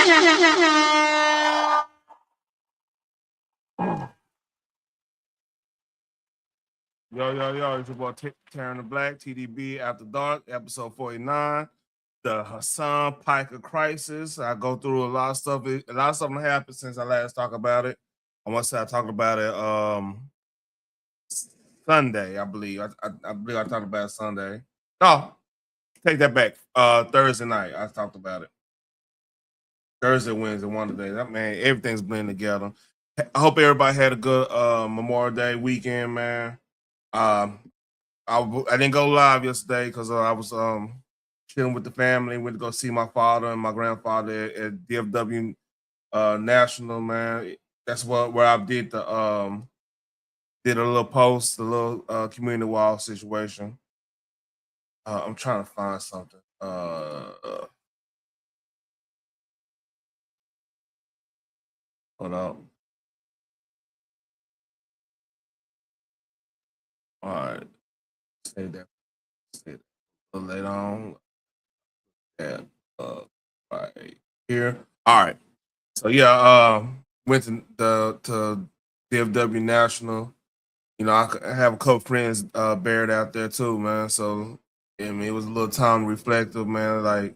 Yo, it's your boy Taryn the Black, TTB After Dark, episode 49, the Hasan Piker crisis. I go through a lot of stuff. A lot of stuff happened since I last talked about it. I want to say I talked about it Sunday, I believe. I believe I talked about it Sunday. No, take that back. Thursday night, I talked about it. Thursday, Wednesday, one of the days. Man, everything's blending together. I hope everybody had a good Memorial Day weekend, man. Um, I didn't go live yesterday because I was chilling with the family. Went to go see my father and my grandfather at DFW National. Man, that's where I did a little post, a little community wall situation. I'm trying to find something. Hold on. All right, say that. Say that later on. Yeah, right here. All right. So yeah, went to DFW National. You know, I have a couple friends buried out there too, man. So I mean, it was a little time reflective, man. Like,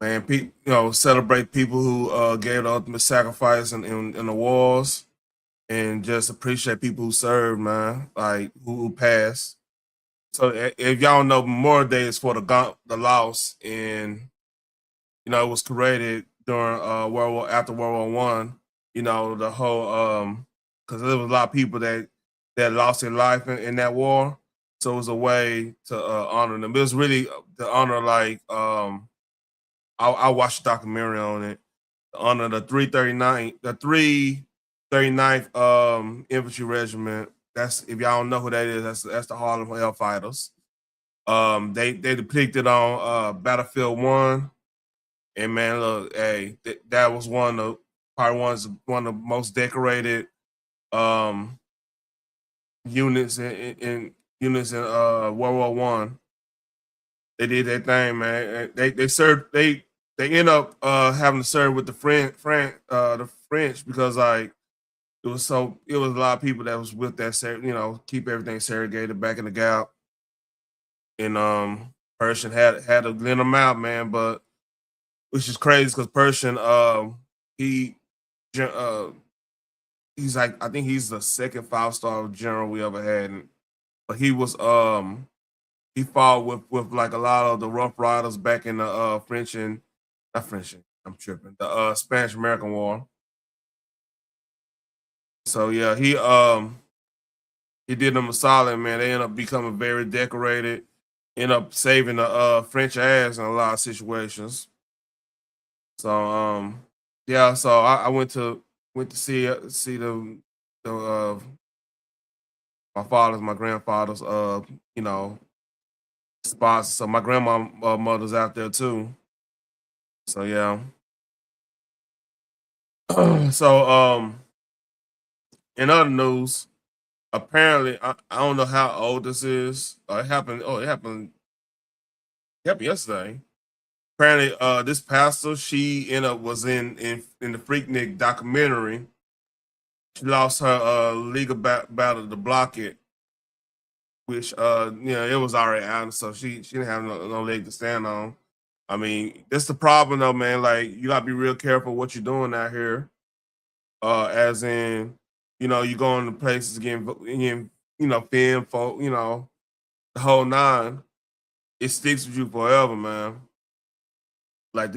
man, celebrate people who gave the ultimate sacrifice in the wars, and just appreciate people who served, man. Like who passed. So if y'all know, Memorial Day is for the loss, and it was created during after World War One. The whole because there was a lot of people that lost their life in that war. So it was a way to honor them. It was really to honor I watched a documentary on it to honor the 339th Infantry Regiment. That's, if y'all don't know who that is, that's the Harlem Hellfighters. They depicted on Battlefield 1. And man, look, hey, that was probably one of the most decorated um, units in World War One. They did that thing, man. They served. They end up having to serve with the French because like it was a lot of people that was with that, keep everything segregated back in the Gap, and Pershing had to let them out, man, but. Which is crazy because Pershing, he, he's like, I think he's the second 5-star general we ever had, but he was, he fought with like a lot of the Rough Riders back in the I'm tripping, the Spanish American War. So yeah, he did them a solid, man. They ended up becoming very decorated, end up saving the French ass in a lot of situations. So yeah, so I went to see the my father's, my grandfather's you know spots. So my grandma mother's out there too. So yeah. So in other news, apparently I don't know how old this is. It happened. Oh, it happened yesterday. Apparently, this pastor, she ended up was in the Freaknik documentary. She lost her legal battle to block it, which it was already out, so she didn't have no leg to stand on. I mean, that's the problem though, man. Like you gotta be real careful what you're doing out here. As in, you go into places getting film folk, the whole nine. It sticks with you forever, man. Like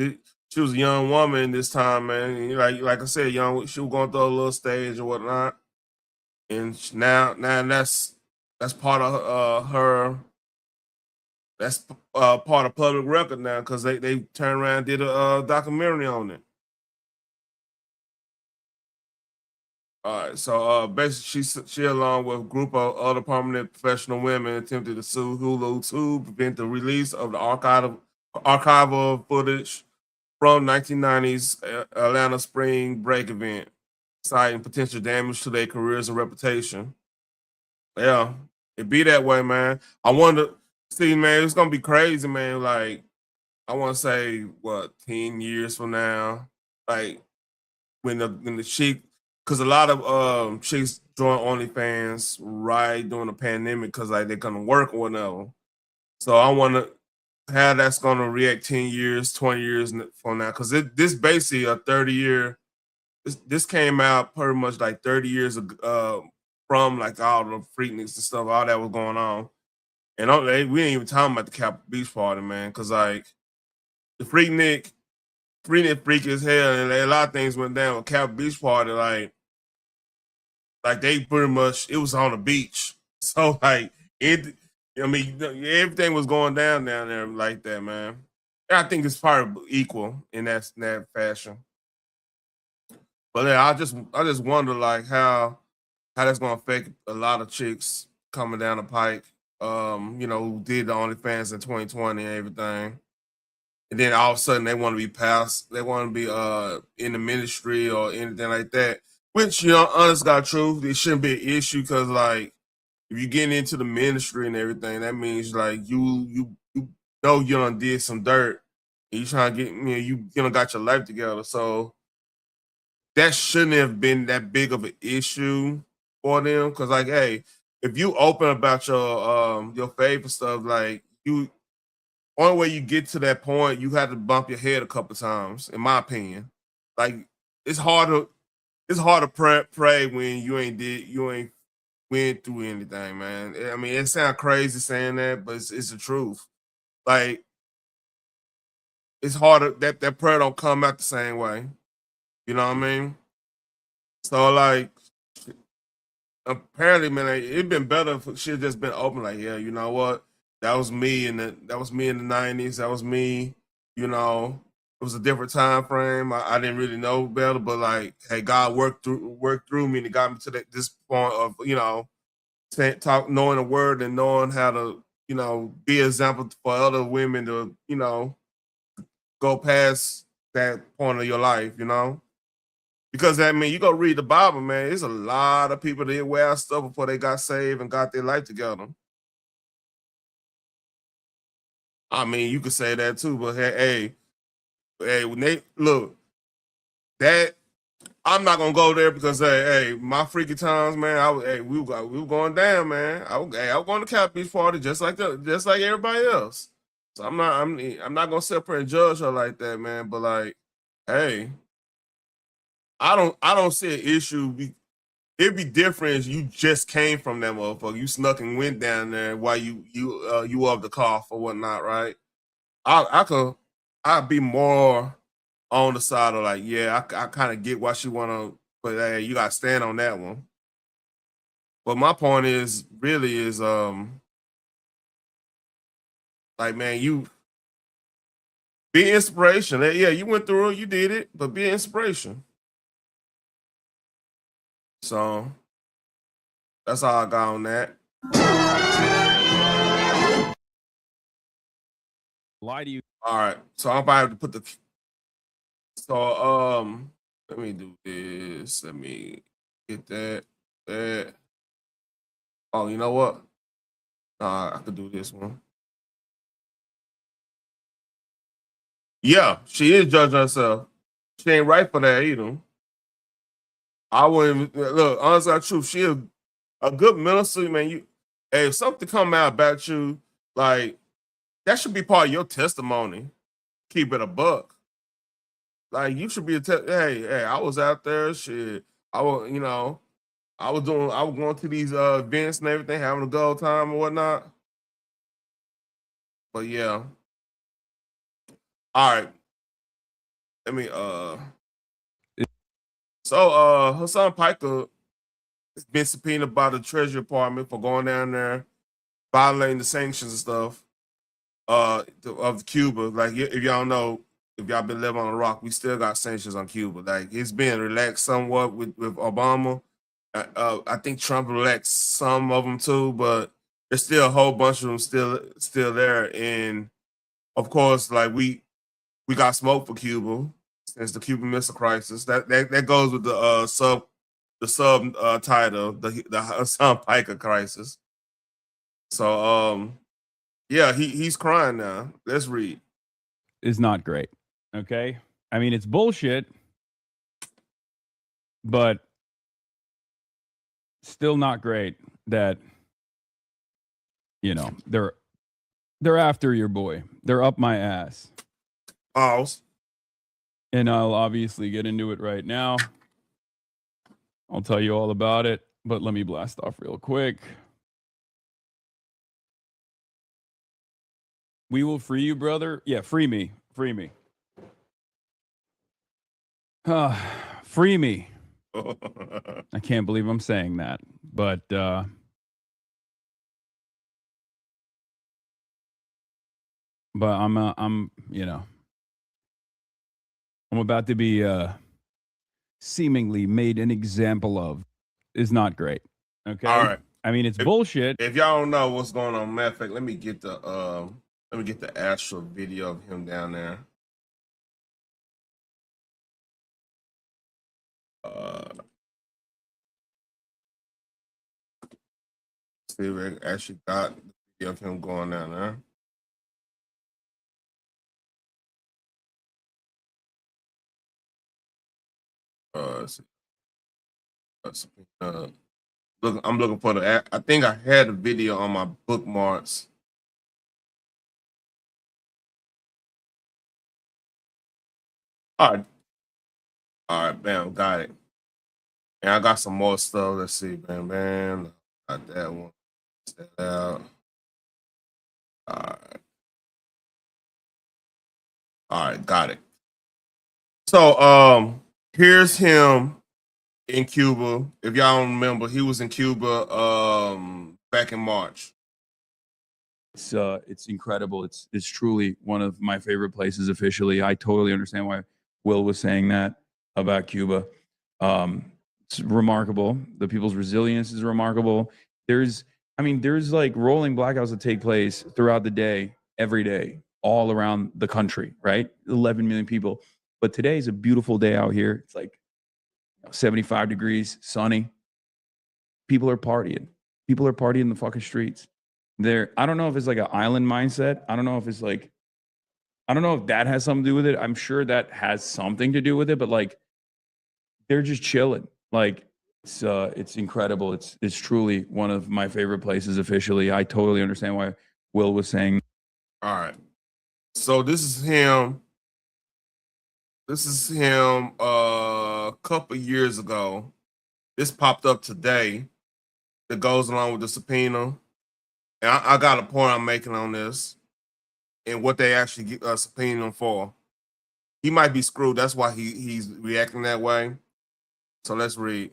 she was a young woman this time, man. And like I said, young. She was going through a little stage or whatnot, and now that's part of her. That's part of public record now because they turned around and did a documentary on it. All right, so basically, she along with a group of other prominent professional women attempted to sue Hulu to prevent the release of the archival footage from 1990s Atlanta Spring Break event, citing potential damage to their careers and reputation. Yeah, it be that way, man. I wonder, see, man, it's gonna be crazy, man. Like, I want to say what 10 years from now, like when the chick, because a lot of chicks join OnlyFans right during the pandemic because like they're gonna work or whatever. So I want to how that's gonna react 10 years, 20 years from now, because this basically a 30 year. This came out pretty much like 30 years ago, from like all the Freakniks and stuff, all that was going on. And we ain't even talking about the Capitol Beach party, man, because like the Freaknik freak as hell, and a lot of things went down with Capitol Beach party. Like they pretty much it was on the beach, so like it. I mean, everything was going down there like that, man. And I think it's probably equal in that fashion. But yeah, I just wonder like how that's gonna affect a lot of chicks coming down the pike. Who did the OnlyFans in 2020 and everything. And then all of a sudden they want to be past, they want to be in the ministry or anything like that. Which, honest God truth, it shouldn't be an issue because like if you're getting into the ministry and everything, that means like you know you done did some dirt. And you trying to get you know got your life together. So that shouldn't have been that big of an issue for them. Cause like, hey, if you open about your faith and stuff, like you only way you get to that point, you have to bump your head a couple times, in my opinion. Like it's hard to pray when you ain't went through anything, man. I mean, it sounds crazy saying that, but it's the truth. Like it's harder that prayer don't come out the same way. You know what I mean? So like apparently, man, like, it'd been better if she had just been open. Like, yeah, you know what? That was me in the '90s. That was me. You know, it was a different time frame. I didn't really know better, but like, hey, God worked through me and got me to this point of knowing the word and knowing how to be an example for other women to go past that point of your life. Because I mean, you go read the Bible, man. There's a lot of people that did wild stuff before they got saved and got their life together. I mean, you could say that too, but hey, when they look that, I'm not gonna go there because hey, my freaky times, man. We were going down, man. I was going to Cat Beach party just like everybody else. So I'm not gonna sit up here and judge her like that, man. But like, hey, I don't see an issue. It'd be different if you just came from that motherfucker. You snuck and went down there while you up the cough or whatnot, right? I'd be more on the side of like, yeah, I kind of get why she wanna, but hey, you gotta stand on that one. But my point is really is like man, you be inspiration. Yeah, you went through it, you did it, but be inspiration. So that's all I got on that. Why do you? All right, so I'm about to put the so let me do this. Let me get that. Oh, you know what? Nah, I could do this one. Yeah, she is judging herself. She ain't right for that either. I wouldn't look. Honestly, truth. She a good minister, man. Hey, if something come out about you, like that should be part of your testimony. Keep it a buck. Like you should be hey, I was out there. Shit, I was, I was going to these events and everything, having a good time and whatnot. But yeah, all right. Let me So Hasan Piker has been subpoenaed by the Treasury Department for going down there, violating the sanctions and stuff of Cuba. Like if y'all know, if y'all been living on a rock, we still got sanctions on Cuba. Like it's been relaxed somewhat with Obama. I think Trump relaxed some of them too, but there's still a whole bunch of them still there. And of course, like we got smoke for Cuba since the Cuban Missile Crisis. That goes with the sub title, the Hasan Piker crisis. So yeah, he's crying now. Let's read. is not great. Okay, I mean it's bullshit, but still not great that they're after your boy. They're up my ass. Pause. And I'll obviously get into it right now. I'll tell you all about it, but let me blast off real quick. We will free you, brother. Yeah, free me. Free me. Free me. I can't believe I'm saying that, but I'm I'm about to be seemingly made an example of. Is not great. Okay. All right. I mean, it's bullshit. If y'all don't know what's going on, matter of fact, let me get the actual video of him down there. See, we actually got the video of him going down there. Look, I'm looking for the. I think I had a video on my bookmarks. All right, bam, got it. And I got some more stuff. Let's see, bam, got that one. That out. All right, got it. So, here's him in Cuba. If y'all don't remember, he was in Cuba back in March. It's incredible. It's truly one of my favorite places officially. I totally understand why Will was saying that about Cuba. It's remarkable. The people's resilience is remarkable. There's like rolling blackouts that take place throughout the day, every day, all around the country, right? 11 million people. But today is a beautiful day out here. It's like 75 degrees, sunny. People are partying. People are partying in the fucking streets. I don't know if it's like an island mindset. I don't know if that has something to do with it. I'm sure that has something to do with it, but like they're just chilling. Like it's incredible. It's truly one of my favorite places officially. I totally understand why Will was saying. All right. So this is him. This is him a couple years ago. This popped up today that goes along with the subpoena. And I got a point I'm making on this and what they actually get subpoena him for. He might be screwed. That's why he's reacting that way. So let's read.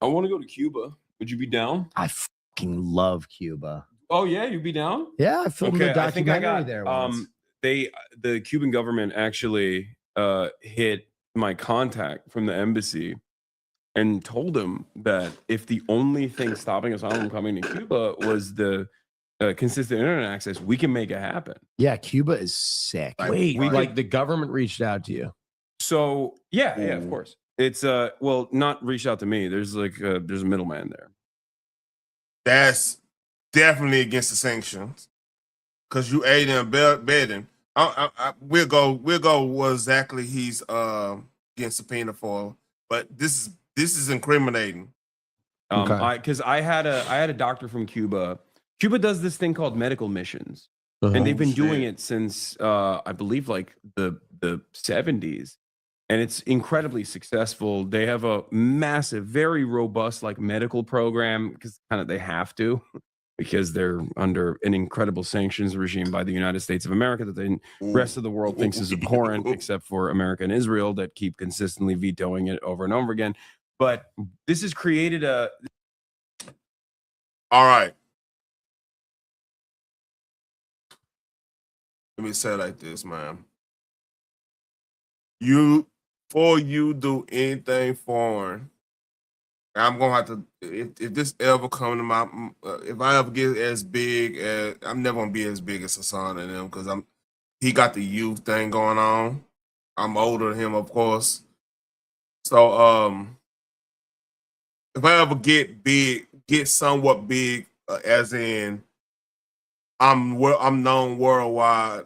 I want to go to Cuba. Would you be down? I fucking love Cuba. Oh yeah, you'd be down? Yeah, I filmed a documentary there once. The Cuban government actually hit my contact from the embassy and told him that if the only thing stopping us from coming to Cuba was the consistent internet access, we can make it happen. Yeah, Cuba is sick. Like the government reached out to you. So yeah, of course. It's well, not reached out to me. There's a middleman there. That's definitely against the sanctions because you aiding and abetting. We'll go what exactly he's getting subpoena for, but this is incriminating. Because I had a doctor from Cuba. Cuba does this thing called medical missions, and they've been doing it since I believe like the 70s. And it's incredibly successful. They have a massive, very robust like medical program because kind of they have to because they're under an incredible sanctions regime by the United States of America that the rest of the world thinks is abhorrent, except for America and Israel that keep consistently vetoing it over and over again. But this has created a... All right. Let me say it like this, man. Before you do anything foreign, I'm gonna have to. If this ever come to my, if I ever get as big as, I'm never gonna be as big as Hasan and him because he got the youth thing going on. I'm older than him, of course. So, if I ever get somewhat big, as in I'm known worldwide,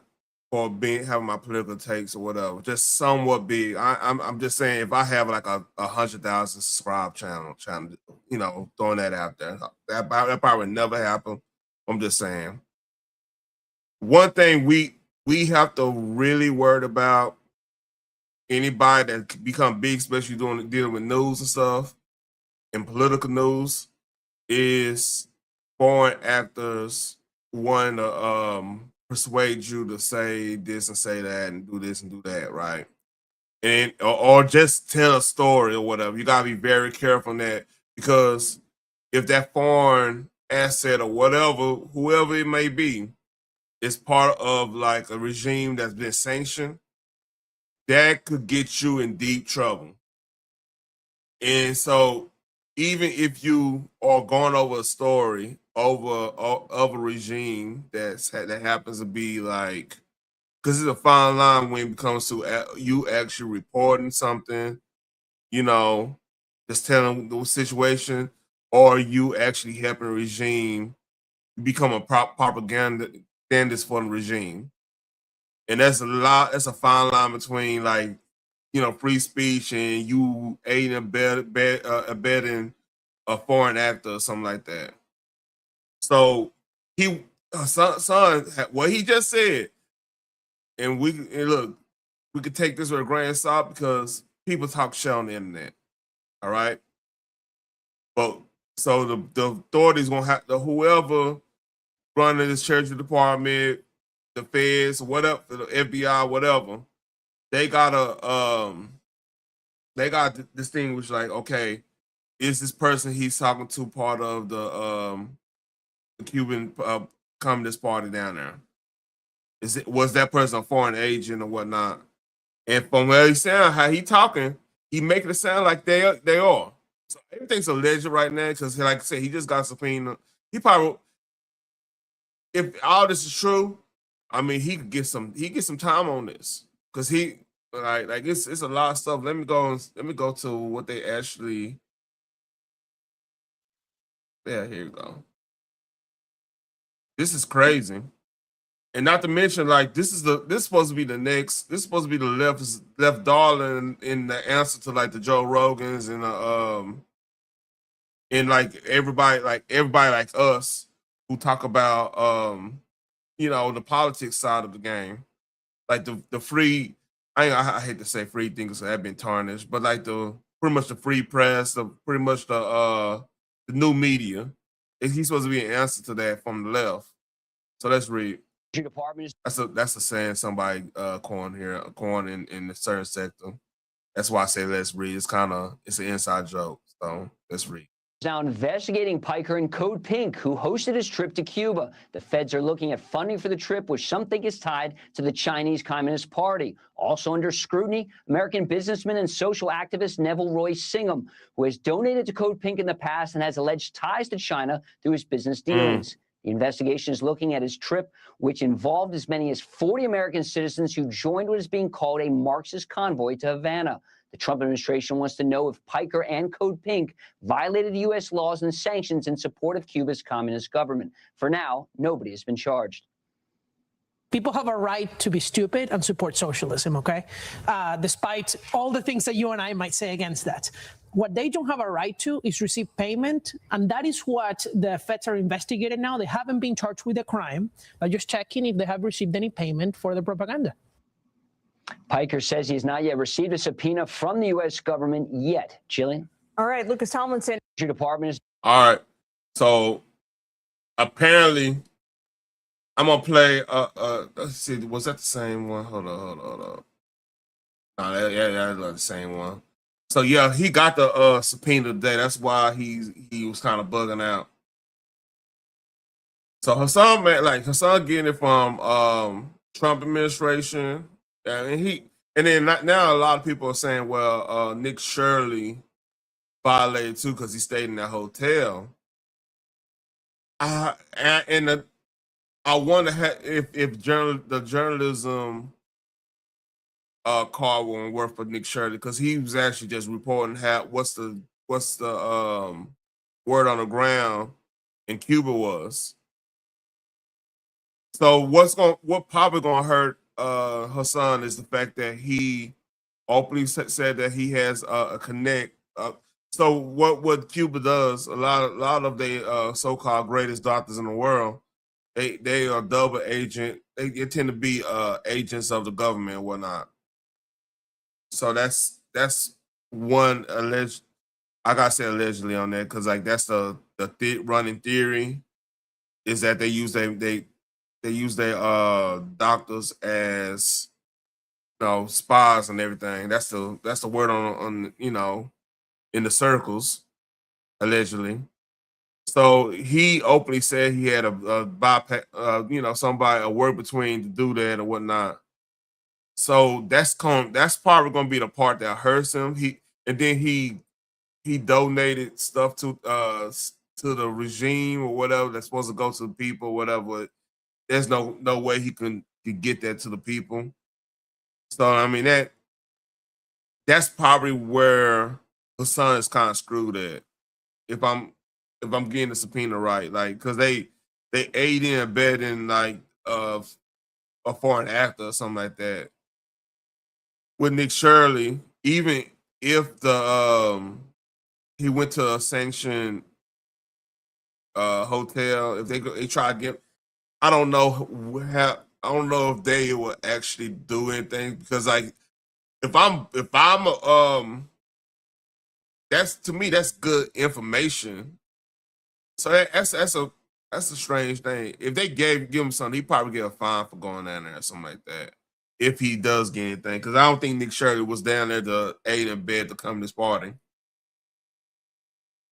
for having my political takes or whatever, just somewhat big. I'm just saying, if I have like a 100,000 subscribe channel, you know, throwing that out there, that probably never happen. I'm just saying. One thing we have to really worry about, anybody that become big, especially dealing with news and stuff and political news, is foreign actors wanting to persuade you to say this and say that and do this and do that, right? And or just tell a story or whatever. You gotta be very careful on that, because if that foreign asset or whatever, whoever it may be, is part of like a regime that's been sanctioned, that could get you in deep trouble. And so even if you are going over a story of a regime that happens to be like, because it's a fine line when it comes to you actually reporting something, you know, just telling the situation, or you actually helping a regime become a propagandist for the regime. And that's a fine line between, like, you know, free speech and you aiding abetting a foreign actor or something like that. So son, what he just said, and look, we could take this with a grain of salt because people talk shit on the internet. All right. But so the authorities gonna have to, whoever running this Treasury Department, the feds, whatever, the FBI, whatever, they gotta distinguish, like, okay, is this person he's talking to part of the Cuban Communist Party down there? Was that person a foreign agent or whatnot? And from where he sound, how he talking, he making it sound like they are. So everything's alleged right now, because, like I said, he just got subpoena. He probably, if all this is true, I mean, he could get some time on this, because he like it's a lot of stuff. Let me go to what they actually. Yeah, here you go. This is crazy. And not to mention, like, this is supposed to be the next. This is supposed to be the left darling in the answer to, like, the Joe Rogans and like everybody like us who talk about you know, the politics side of the game, like the free. I hate to say free things that have been tarnished, but like pretty much the free press, pretty much the new media. He's supposed to be an answer to that from the left. So let's read. That's a saying somebody coined in a certain sector. That's why I say let's read. It's an inside joke. So let's read. Now investigating Piker and Code Pink, who hosted his trip to Cuba. The feds are looking at funding for the trip, which some think is tied to the Chinese Communist Party. Also under scrutiny, American businessman and social activist Neville Roy Singham, who has donated to Code Pink in the past and has alleged ties to China through his business dealings. The investigation is looking at his trip, which involved as many as 40 American citizens who joined what is being called a Marxist convoy to Havana. The Trump administration wants to know if Piker and Code Pink violated U.S. laws and sanctions in support of Cuba's communist government. For now, nobody has been charged. People have a right to be stupid and support socialism, okay? Despite all the things that you and I might say against that. What they don't have a right to is receive payment, and that is what the feds are investigating now. They haven't been charged with a crime, but just checking if they have received any payment for the propaganda. Piker says he has not yet received a subpoena from the U.S. government yet. Jillian? All right, Lucas Tomlinson. Your department is... All right. So apparently, I'm gonna play. Let's see. Was that the same one? Hold on. No, yeah, that's the same one. So yeah, he got the subpoena today. That's why he was kind of bugging out. So Hasan getting it from Trump administration, and then now a lot of people are saying, well, Nick Shirley violated too because he stayed in that hotel. I wonder if the journalism card won't work for Nick Shirley, because he was actually just reporting what's the word on the ground in Cuba was. So what probably gonna hurt Hasan is the fact that he openly said that he has a connect. So what Cuba does, a lot of the so-called greatest doctors in the world, they are double agent. They tend to be agents of the government and whatnot. So that's one alleged. I gotta say allegedly on that because like that's the running theory is that they use their doctors as spies and everything. That's the word on in the circles allegedly. So he openly said he had a bypass, somebody a word between to do that or whatnot. So that's probably gonna be the part that hurts him. He donated stuff to the regime or whatever that's supposed to go to the people, whatever. There's no way he can get that to the people. So I mean that's probably where Hasan is kind of screwed at. If I'm getting the subpoena right, like because they aid in abetting like a foreign actor or something like that. With Nick Shirley, even if he went to a sanctioned hotel, if they try to get, I don't know if they will actually do anything because like if I'm that's to me that's good information. So that's a strange thing. If they give him something, he probably get a fine for going down there or something like that. If he does get anything, because I don't think Nick Shirley was down there to aid and bed to come to this party.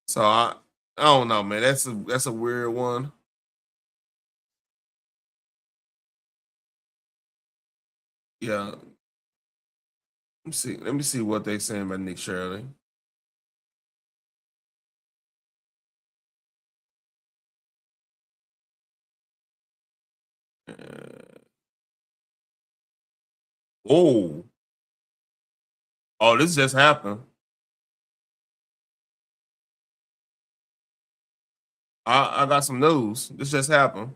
So I don't know, man. That's a weird one. Yeah. Let me see what they saying about Nick Shirley. Oh, this just happened. I got some news. This just happened.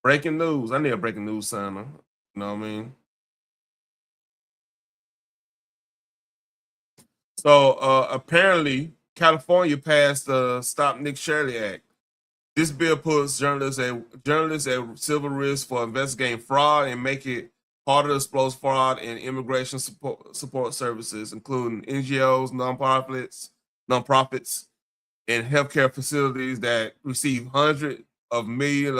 Breaking news. I need a breaking news center. You know what I mean? So apparently, California passed the Stop Nick Shirley Act. This bill puts journalists at civil risk for investigating fraud and make it harder to expose fraud in immigration support services, including NGOs, nonprofits, and healthcare facilities that receive hundreds of millions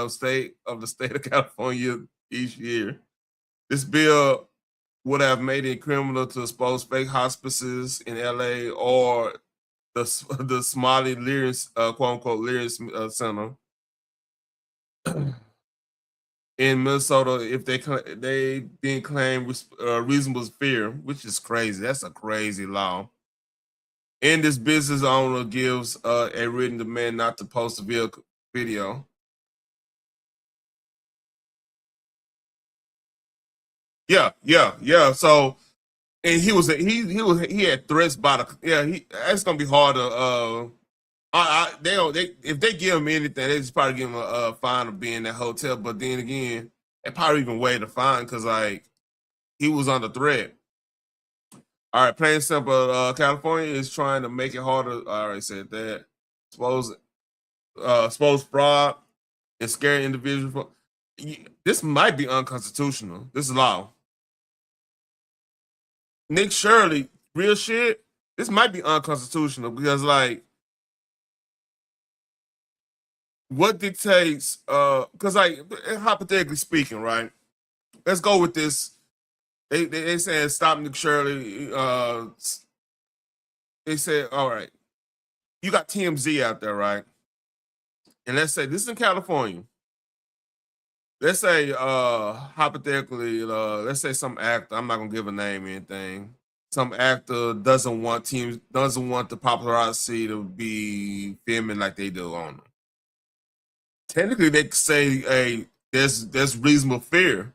of the state of California each year. This bill would have made it criminal to expose fake hospices in LA or the Smiley Lyrics, quote unquote, Lyrics Center in Minnesota if they didn't claim reasonable fear, which is crazy. That's a crazy law. And this business owner gives a written demand not to post a video. Yeah. So, and he had threats by it's gonna be hard to if they give him anything, they just probably give him a fine of being in that hotel. But then again, they probably even way to fine because like he was under threat. All right, plain and simple. California is trying to make it harder. I already said that. Expose fraud and scare individuals. This might be unconstitutional. This is law. Nick Shirley, real shit. This might be unconstitutional because, like, what dictates? Because, like, hypothetically speaking, right? Let's go with this. They saying stop Nick Shirley. They said, all right, you got TMZ out there, right? And let's say this is in California. Let's say hypothetically, let's say some actor, I'm not gonna give a name or anything. Some actor doesn't want the paparazzi to be filming like they do on them. Technically, they could say, hey, there's reasonable fear.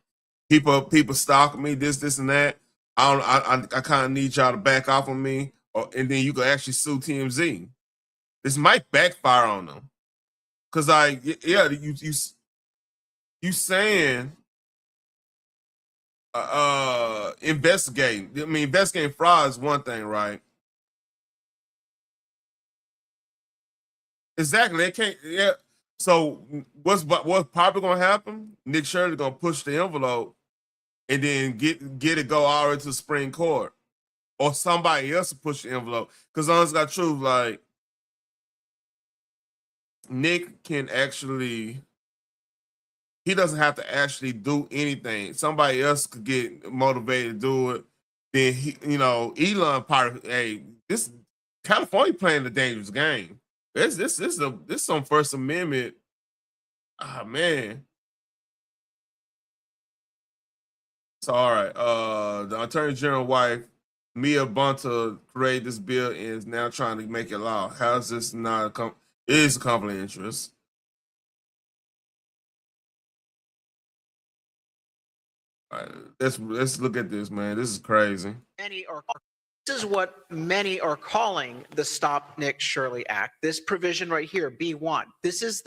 People stalking me, this and that. I kind of need y'all to back off on me, and then you can actually sue TMZ. This might backfire on them, cause you saying investigating. I mean, investigating fraud is one thing, right? Exactly. They can't. Yeah. So what's probably gonna happen? Nick Shirley gonna push the envelope and then get it go all the way to the Supreme Court, or somebody else to push the envelope. Because honest got truth, like Nick can actually. He doesn't have to actually do anything. Somebody else could get motivated to do it. Then he, Elon probably, hey, this California playing a dangerous game. This some First Amendment. Ah, man. So all right. The Attorney General wife, Mia Bunta, created this bill and is now trying to make it law. How is this not it is a conflict of interest? All right, let's look at this, man. This is crazy. This is what many are calling the Stop Nick Shirley Act. This provision right here, B1. This is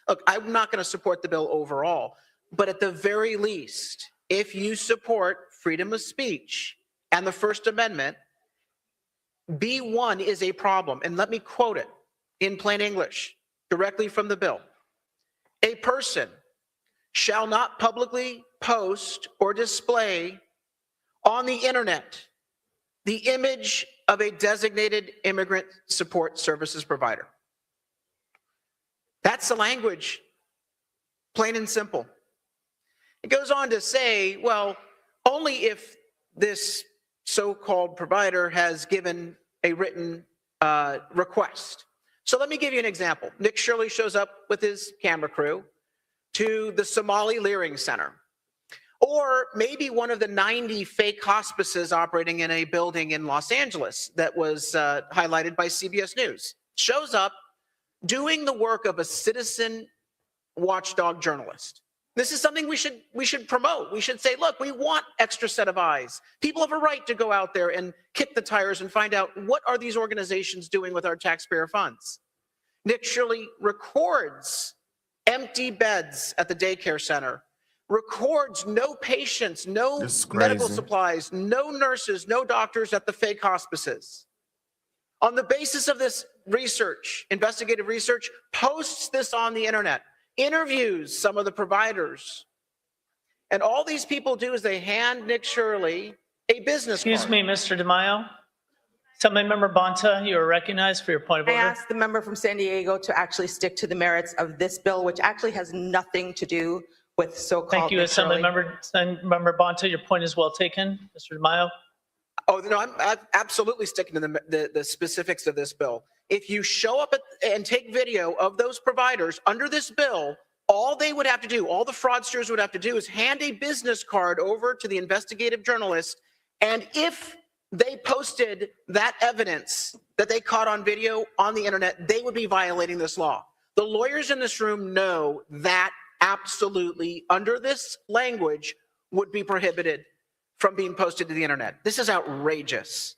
look, I'm not going to support the bill overall, but at the very least, if you support freedom of speech and the First Amendment, B1 is a problem. And let me quote it in plain English, directly from the bill. A person shall not publicly post or display on the internet the image of a designated immigrant support services provider. That's the language, plain and simple. It goes on to say, well, only if this so-called provider has given a written request. So let me give you an example. Nick Shirley shows up with his camera crew to the Somali Leering Center, or maybe one of the 90 fake hospices operating in a building in Los Angeles that was highlighted by CBS News. Shows up doing the work of a citizen watchdog journalist. This is something we should promote. We should say, look, we want extra set of eyes. People have a right to go out there and kick the tires and find out what are these organizations doing with our taxpayer funds. Nick Shirley records empty beds at the daycare center, records no patients, no medical supplies, no nurses, no doctors at the fake hospices. On the basis of this research, investigative research, posts this on the internet, interviews some of the providers. And all these people do is they hand Nick Shirley a business card. Excuse me, Mr. DeMaio. Assemblymember Bonta, you are recognized for your point of order. I asked the member from San Diego to actually stick to the merits of this bill, which actually has nothing to do with so-called. Thank you, Assemblymember Bonta. Your point is well taken. Mr. DeMaio. Oh, no, I'm absolutely sticking to the specifics of this bill. If you show up and take video of those providers under this bill, all they would have to do, all the fraudsters would have to do is hand a business card over to the investigative journalist. And if they posted that evidence that they caught on video on the internet, they would be violating this law. The lawyers in this room know that absolutely under this language would be prohibited from being posted to the internet. This is outrageous.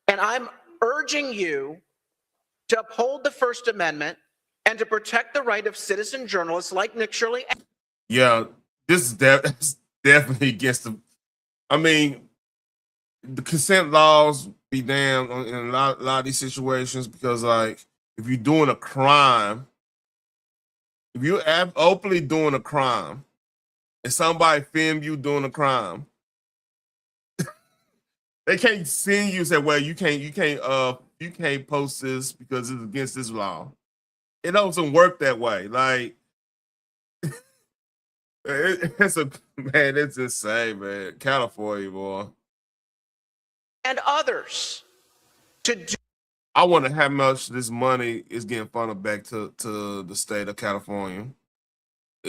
And I'm urging you to uphold the First Amendment and to protect the right of citizen journalists like Nick Shirley. Yeah, this is definitely against the, I mean, the consent laws be damned in a lot of these situations, because like if you're doing a crime, if you're openly doing a crime and somebody film you doing a crime, they can't send you and say, well, you can't post this because it's against this law. It doesn't work that way. Like it's insane, man. California, boy. And others to do. I wonder how much this money is getting funneled back to the state of California,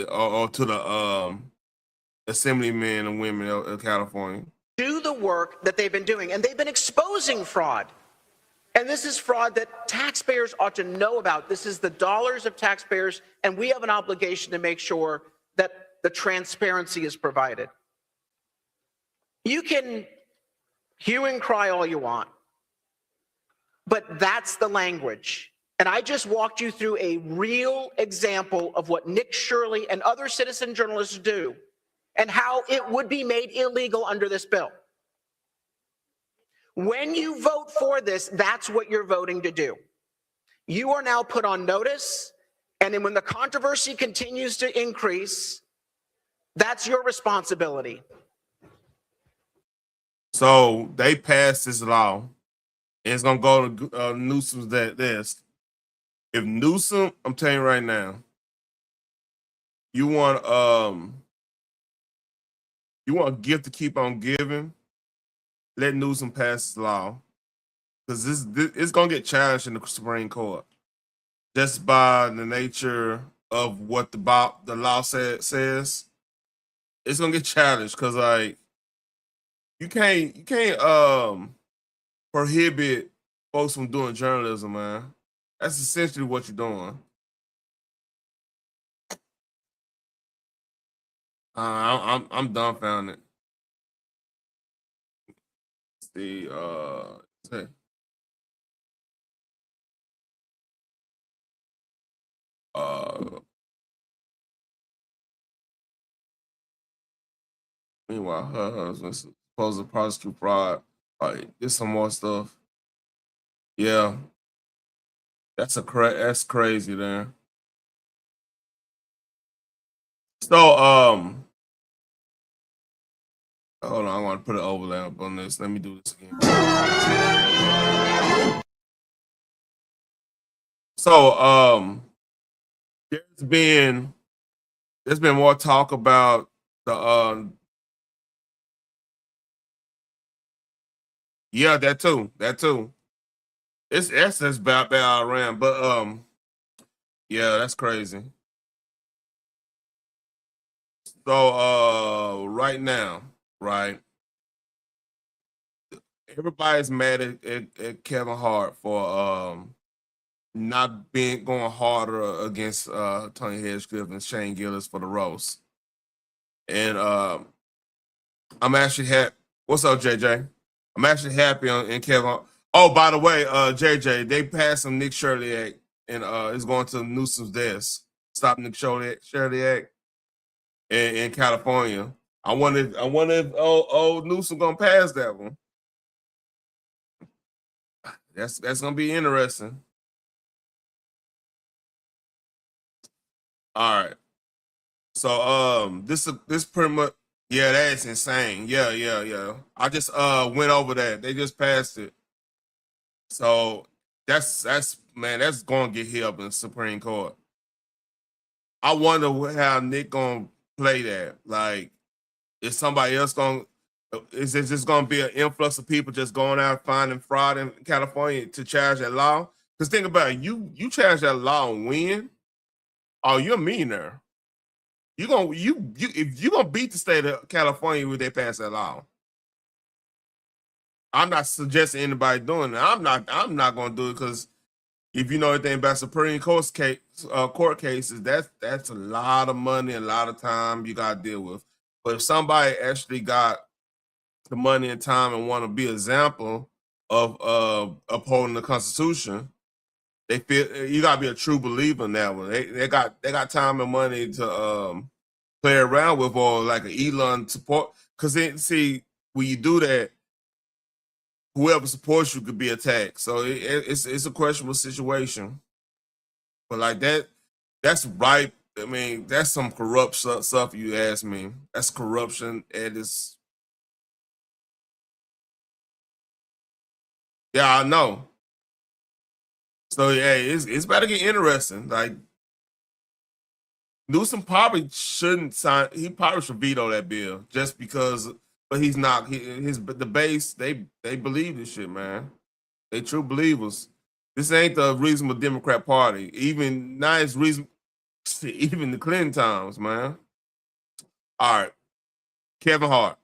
or to the assemblymen and women of California. Do the work that they've been doing, and they've been exposing fraud. And this is fraud that taxpayers ought to know about. This is the dollars of taxpayers, and we have an obligation to make sure that the transparency is provided. You can hue and cry all you want, but that's the language. And I just walked you through a real example of what Nick Shirley and other citizen journalists do. and how it would be made illegal under this bill. When you vote for this, that's what you're voting to do. You are now put on notice, and then when the controversy continues to increase, that's your responsibility. So they passed this law, and it's gonna go to Newsom's desk. If Newsom, I'm telling you right now, you want a gift to keep on giving, let Newsom pass this law, because this it's gonna get challenged in the Supreme Court just by the nature of what the law says. It's gonna get challenged because like you can't prohibit folks from doing journalism, man. That's essentially what you're doing. I'm dumbfounded. See, meanwhile, her husband's supposed to prosecute fraud. Like, there's some more stuff. Yeah, that's crazy, there. So, hold on, I want to put an overlap on this. Let me do this again. So, there's been more talk about the yeah, that too. It's that's bad around, but yeah, that's crazy. So right now, right, everybody's mad at Kevin Hart for not going harder against Tony Hinchcliffe and Shane Gillis for the roast. And I'm actually happy. What's up, JJ? I'm actually happy in Kevin Hart. Oh, by the way, JJ, they passed some Nick Shirley Act, and it's going to Newsom's desk. Stop Nick Shirley Act in California. I wonder if old Newsom gonna pass that one. That's gonna be interesting. All right. So this pretty much, yeah, that's insane. Yeah. I just went over that. They just passed it. So that's man, that's gonna get hit up in the Supreme Court. I wonder how Nick gonna play that. Like, is somebody else is it just gonna be an influx of people just going out finding fraud in California to challenge that law? Because think about it, you challenge that law and win, oh, you're a millionaire. If you're gonna beat the state of California when they pass that law. I'm not suggesting anybody doing that. I'm not gonna do it because if you know anything about Supreme Court cases, that's a lot of money, a lot of time you gotta deal with. But if somebody actually got the money and time and want to be an example of upholding the Constitution, they feel you gotta be a true believer in that one. They got time and money to play around with, or like an Elon support. Because then, see, when you do that, whoever supports you could be attacked. So it's a questionable situation. But like that's right. I mean, that's some corrupt stuff. You ask me. That's corruption at its. Yeah, I know. So yeah, it's about to get interesting. Like, Newsom probably shouldn't sign. He probably should veto that bill just because. But he's not. The base, they believe this shit, man. They true believers. This ain't the reasonable Democrat Party. Even nice reason. Even the Clinton times, man. All right, Kevin Hart.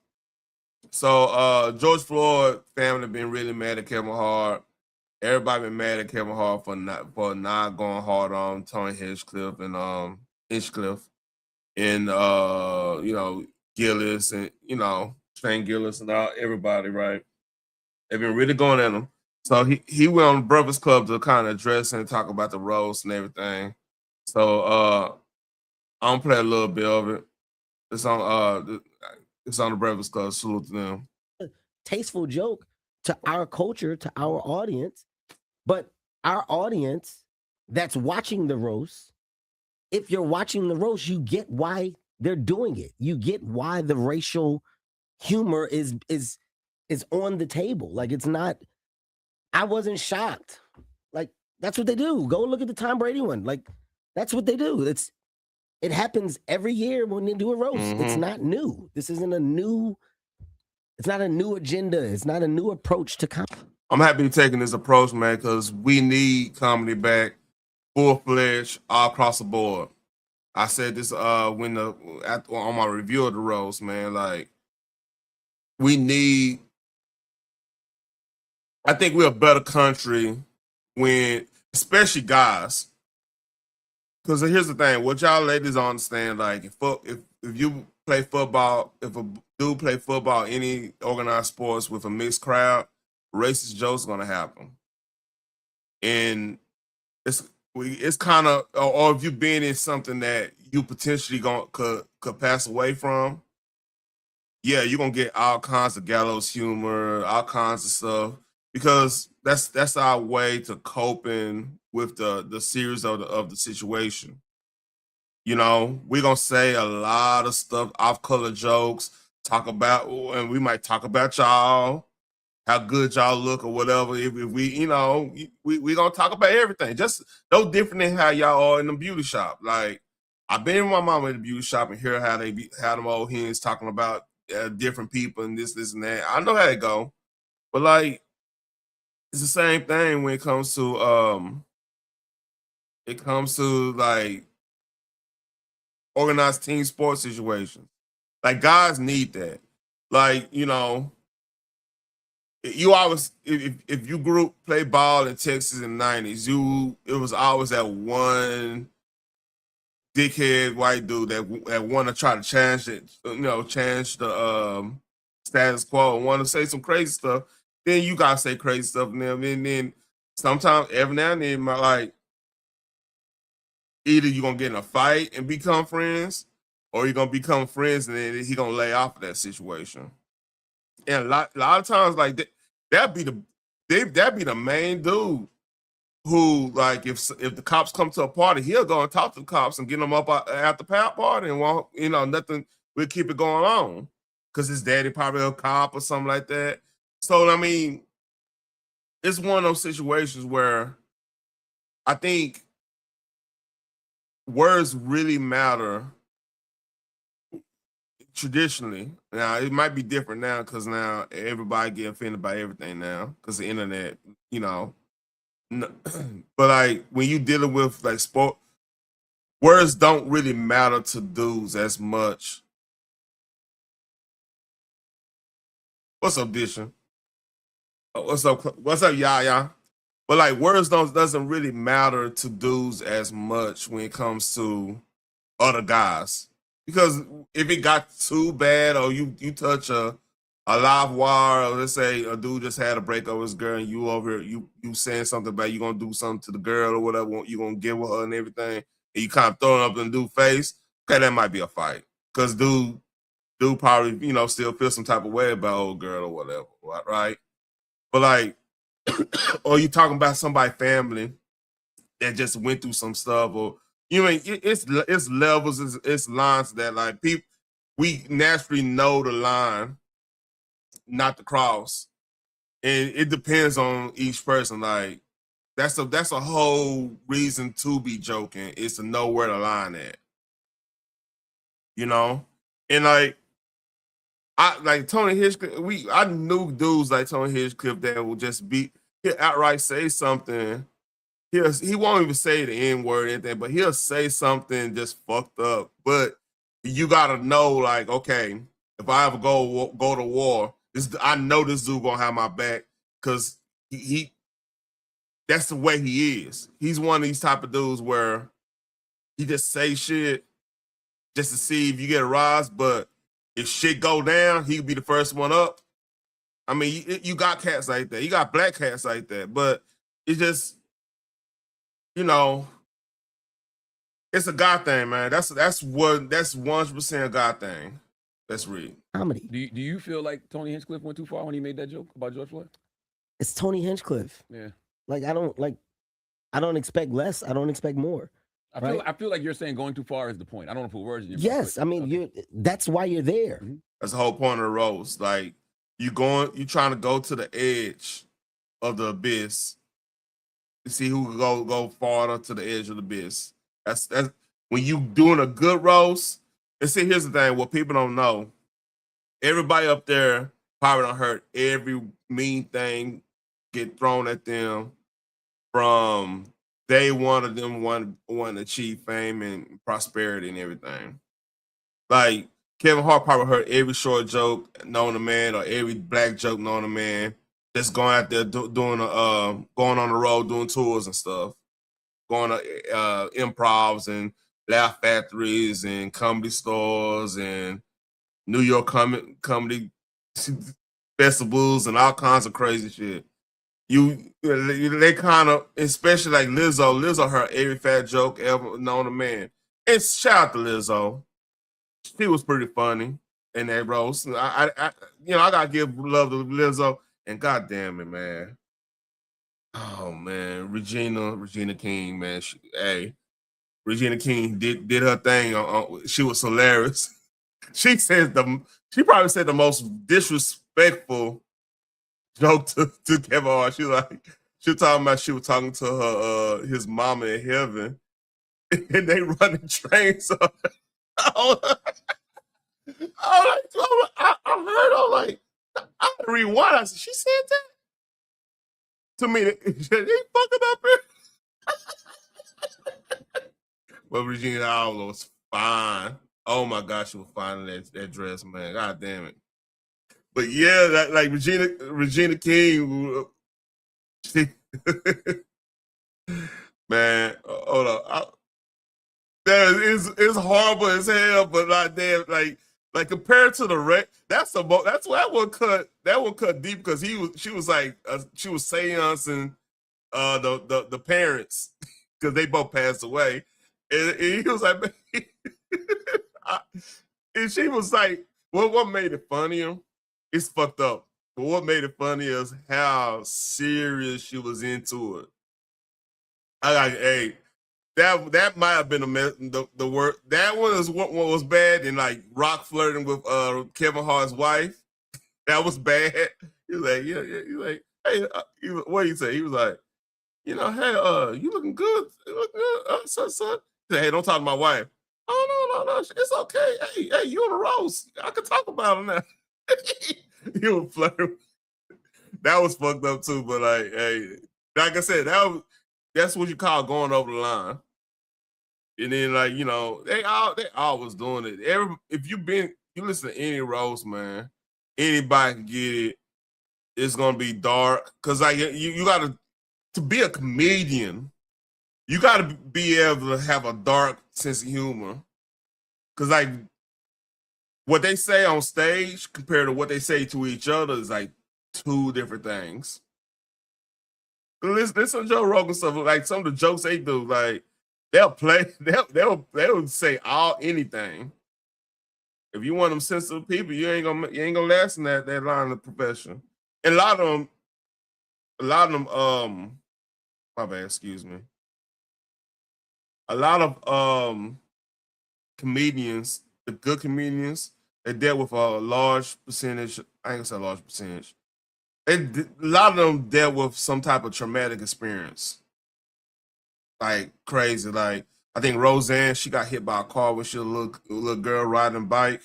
So George Floyd family been really mad at Kevin Hart. Everybody been mad at Kevin Hart for not going hard on Tony Hinchcliffe and you know, Gillis and Shane Gillis and everybody, right? They've been really going at him. So he went on Breakfast Club to kind of address and talk about the roast and everything. So I'm gonna play a little bit of it. It's on It's on the Breakfast Club. Salute to them. Tasteful joke to our culture, to our audience, but our audience that's watching the roast, if you're watching the roast, you get why they're doing it. You get why the racial humor is on the table. Like, it's not, I wasn't shocked. Like, that's what they do. Go look at the Tom Brady one. Like, that's what they do. It happens every year when they do a roast. It's not new. This isn't it's not a new agenda. It's not a new approach to comedy. I'm happy you're taking this approach, man, because we need comedy back full-fledged all across the board. I said this on my review of the roast, man. Like, I think we're a better country when, especially guys. Because here's the thing, what y'all ladies understand, like, if you play football, if a dude play football, any organized sports with a mixed crowd, racist jokes gonna happen. And it's kind of, or if you've been in something that you potentially could pass away from, yeah, you're gonna get all kinds of gallows humor, all kinds of stuff, because that's our way to coping with the series of the situation. You know, we're gonna say a lot of stuff, off-color jokes, and we might talk about y'all, how good y'all look or whatever. If we, you know, we gonna talk about everything. Just no different than how y'all are in the beauty shop. Like, I've been with my mama in the beauty shop and hear how them old hens talking about different people and this and that. I know how it go, but like, it's the same thing when it comes to like organized team sports situations. Like, guys need that. Like, you know, you always, if you play ball in Texas in the 90s, it was always that one dickhead white dude that want to try to change the status quo and want to say some crazy stuff. Then you gotta say crazy stuff to them, and then sometimes every now and then, like, either you're gonna get in a fight and become friends, or you're gonna become friends and then he gonna lay off of that situation. And a lot of times, like, that'd be the main dude who, like, if the cops come to a party, he'll go and talk to the cops and get them up at the party and won't, you know, nothing will keep it going on because his daddy probably a cop or something like that. So, I mean, it's one of those situations where I think words really matter traditionally. Now, it might be different now because now everybody get offended by everything now because the internet, you know. But like, when you dealing with like sport, words don't really matter to dudes as much. What's up, Dishon? What's up, Yaya? But like, words doesn't really matter to dudes as much when it comes to other guys. Because if it got too bad, or you touch a live wire, or let's say a dude just had a breakup with his girl, and you over here, you saying something about you gonna do something to the girl or whatever, you gonna get with her and everything, and you kind of throwing up in the dude's face, okay, that might be a fight. Because dude probably, you know, still feel some type of way about old girl or whatever, right? But like, or you talking about somebody's family that just went through some stuff, or you mean it's levels, it's lines that like we naturally know the line not to cross, and it depends on each person. Like, that's a whole reason to be joking, is to know where the line at, you know. And like, I like Tony Hinchcliffe. I knew dudes like Tony Hinchcliffe that would just he'll outright say something. He won't even say the N-word or anything, but he'll say something just fucked up. But you gotta know, like, okay, if I ever go to war, I know this dude gonna have my back, because he that's the way he is. He's one of these type of dudes where he just say shit just to see if you get a rise, but if shit go down, he could be the first one up. I mean, you got cats like that. You got black cats like that, but it's just, you know, it's a God thing, man. That's 100% a God thing. That's rigged. Comedy. Do you feel like Tony Hinchcliffe went too far when he made that joke about George Floyd? It's Tony Hinchcliffe. Yeah. Like I don't expect less. I don't expect more. I feel like you're saying going too far is the point. I don't want to put words in your mouth. Yes, I mean that's why you're there. That's the whole point of the roast. Like you trying to go to the edge of the abyss. To see who can go farther to the edge of the abyss. That's when you doing a good roast. And see, here's the thing: what people don't know, everybody up there probably done heard every mean thing get thrown at them from day one of them wanting to achieve fame and prosperity and everything. Like Kevin Hart probably heard every short joke known to man or every black joke known to man. Just going out there going on the road, doing tours and stuff, going to improvs and laugh factories and comedy stores and New York comedy festivals and all kinds of crazy shit. They kind of, especially like Lizzo. Lizzo heard every fat joke ever known to man. And shout out to Lizzo. She was pretty funny in that roast. I gotta give love to Lizzo. And goddamn it, man. Oh man, Regina King, man. Regina King did her thing. She was hilarious. She probably said the most disrespectful joke to Kevin Hart. She was talking to her his mama in heaven, and they running trains. I heard I rewind. I said, she said that to me. They fucking up here. But Regina Alba was fine. Oh my gosh, she was fine in that dress, man. God damn it. But yeah, like Regina King, she, man. Hold on. It's horrible as hell, but like damn, like compared to the wreck, that one cut deep because she was seancing the parents because they both passed away, and he was like, and she was like, what made it funnier? It's fucked up, but what made it funny is how serious she was into it. That might have been the word. That one is what was bad, and like Rock flirting with Kevin Hart's wife. That was bad. He was like, yeah. He's like, hey, what did he say? He was like, hey, you looking good. You looking good, son. He said, hey, don't talk to my wife. Oh no, it's okay. Hey, you on the roast? I can talk about it now. He was flirting. That was fucked up too. But like, hey, like I said, that's what you call going over the line. And then like, they always doing it. If you listen to any roast, man, anybody can get it. It's gonna be dark. Cause like you gotta to be a comedian, you gotta be able to have a dark sense of humor. Cause like what they say on stage compared to what they say to each other is like two different things. Listen to Joe Rogan stuff, like some of the jokes they do, like they'll say anything. If you want them sensitive people, you ain't gonna last in that line of profession. And a lot of them, my bad, excuse me. A lot of comedians, the good comedians, they dealt with a large percentage. I ain't gonna say a large percentage. A lot of them dealt with some type of traumatic experience. Like crazy. Like I think Roseanne, she got hit by a car when she was a little girl riding a bike.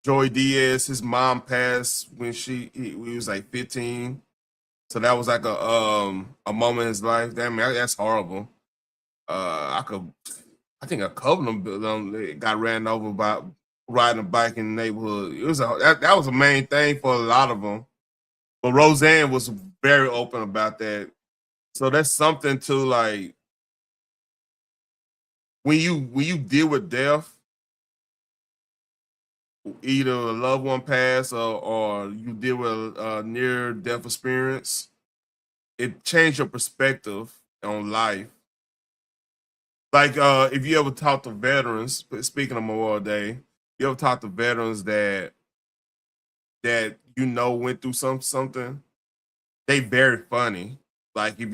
Joey Diaz, his mom passed when he was like 15. So that was like a moment in his life. Damn, that's horrible. I think a couple of them got ran over by riding a bike in the neighborhood. That was a main thing for a lot of them. But Roseanne was very open about that. So that's something to like when you deal with death, either a loved one pass or you deal with a near death experience, it changed your perspective on life. Like if you ever talk to veterans, speaking of Memorial Day, you ever talk to veterans that you know went through something, they very funny. Like if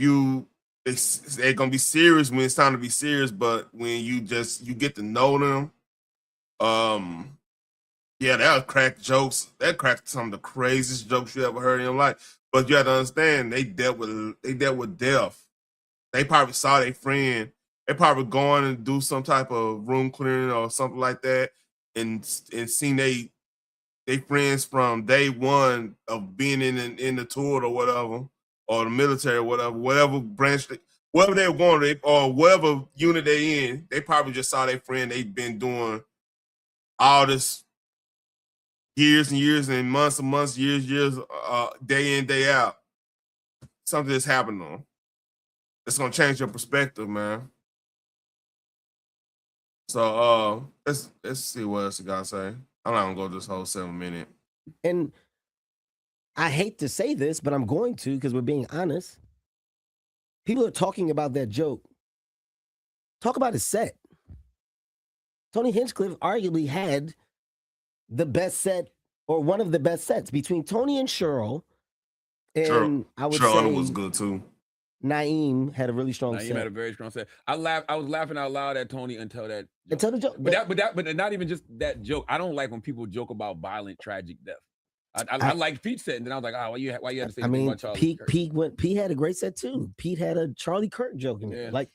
they're gonna be serious when it's time to be serious, but when you get to know them, yeah, that'll crack jokes. That cracked some of the craziest jokes you ever heard in your life. But you have to understand, they dealt with death. They probably saw their friend. They probably going and do some type of room clearing or something like that, and seen they friends from day one of being in the tour or whatever, or the military or whatever branch, whatever they were going to, or whatever unit they in. They probably just saw their friend. They've been doing all this years and years and months and months, years, day in, day out. Something that's happened to them. It's gonna change your perspective, man. So let's see what else you gotta say. I'm not gonna go this whole 7 minute. And I hate to say this, but I'm going to because we're being honest. People are talking about that joke. Talk about his set. Tony Hinchcliffe arguably had the best set or one of the best sets between Tony and Cheryl. And I would say was good too. Naeem had a really strong Naeem set. had a very strong set. I was laughing out loud at Tony until that joke. Until the joke. But not even just that joke. I don't like when people joke about violent, tragic death. I like Pete's set, and then I was like, why you had to say anything about Charlie Kirk? Pete had a great set too. Pete had a Charlie Kirk joke in it. Like,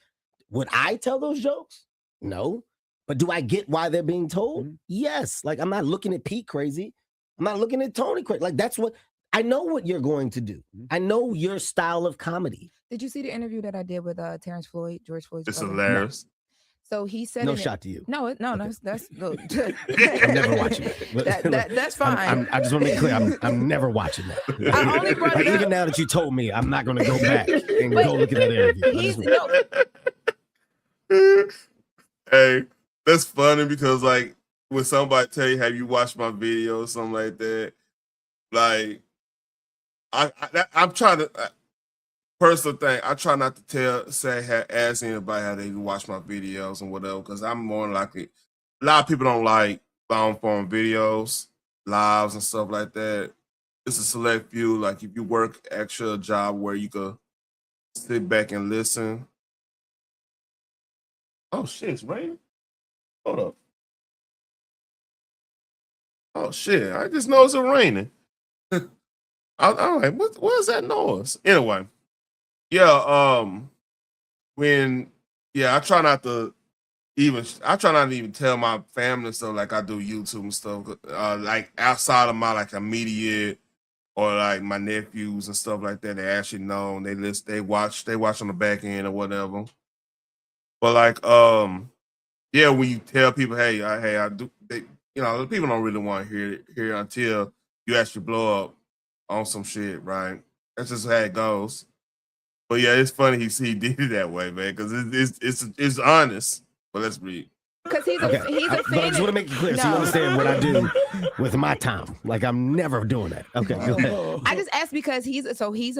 would I tell those jokes? No. But do I get why they're being told? Mm-hmm. Yes. Like, I'm not looking at Pete crazy. I'm not looking at Tony crazy. Like, that's what I know what you're going to do. Mm-hmm. I know your style of comedy. Did you see the interview that I did with Terrence Floyd, George Floyd's It's brother? hilarious. So he said no shot to you. No, that's look. I'm never watching that. That's fine. I just want to be clear. I'm never watching that. I only brought it up. Even now that you told me, I'm not going to go back and go look at that interview. Hey, that's funny because like when somebody tell you, "Have you watched my video?" or something like that, like I'm trying to. Personal thing, I try not to ask anybody how they watch my videos and whatever, because I'm more likely. A lot of people don't like long form videos, lives and stuff like that. It's a select few. Like if you work actual job where you could sit back and listen. Oh shit, it's raining. Hold up. Oh shit, I just noticed it raining. I'm like, what is that noise? Anyway. Yeah, I try not to even tell my family stuff like I do YouTube and stuff. Like outside of my like immediate or like my nephews and stuff like that, they actually know and they watch on the back end or whatever. But like yeah, when you tell people, hey, I do, people don't really want to hear it until you actually blow up on some shit, right? That's just how it goes. But yeah, it's funny he did it that way, man, because it's honest. But let's read. Because he's a fan. But I just want to make it clear so you understand what I do with my time. Like I'm never doing that. Okay, go ahead. I just asked because he's a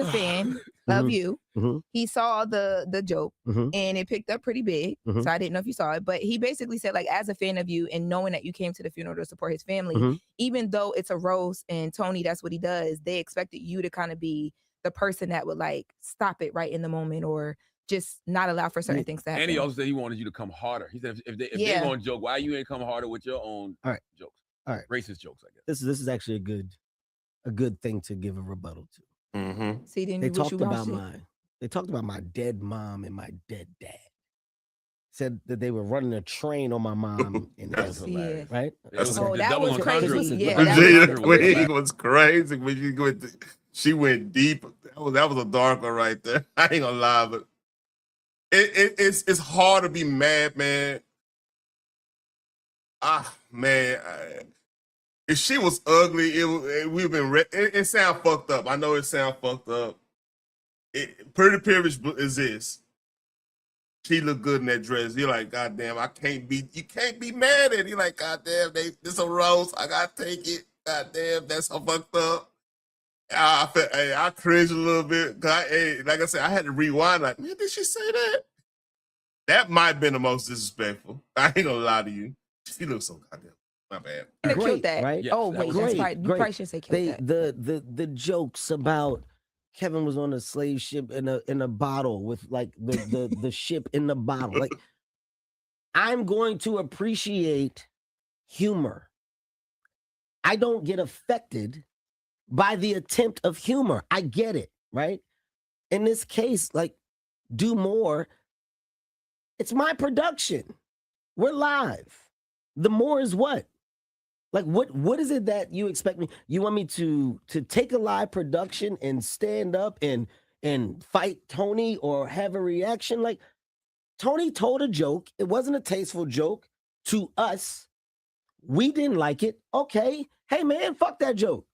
fan of you. Mm-hmm. He saw the joke Mm-hmm. and it picked up pretty big. Mm-hmm. So I didn't know if you saw it, but he basically said like as a fan of you and knowing that you came to the funeral to support his family, Mm-hmm. even though it's a roast and Tony, that's what he does. They expected you to kind of be the person that would like stop it right in the moment or just not allow for certain things to happen. And he also said he wanted you to come harder. He said if they're going to joke, why you ain't come harder with your own jokes? All right, racist jokes, I guess. This is actually a good thing to give a rebuttal to. Mm-hmm. See, then they talked about my dead mom and my dead dad. Said that they were running a train on my mom in Israel, right? That was crazy. It was crazy when she went deep. That was a dark one right there. I ain't gonna lie, but it's hard to be mad, man. Man, if she was ugly, it sound fucked up. I know it sound fucked up. Pretty privilege is this. She looked good in that dress. You're like, goddamn, you can't be mad at it. You're like, goddamn, this a roast. I gotta take it. Goddamn, that's so fucked up. I cringed a little bit. Like I said, I had to rewind. Like, man, did she say that? That might have been the most disrespectful. I ain't gonna lie to you. She looks so goddamn. My bad. Killed Great, that. right? Oh wait, that's right. You probably should say killed that. The jokes about Kevin was on a slave ship in a bottle with like the ship in the bottle. Like, I'm going to appreciate humor. I don't get affected by the attempt of humor. I get it, right? In this case, like, do more. It's my production. We're live. The more is what? Like, what is it that you expect me? You want me to take a live production and stand up and fight Tony or have a reaction? Like, Tony told a joke. It wasn't a tasteful joke to us. We didn't like it. Okay. Hey, man, fuck that joke.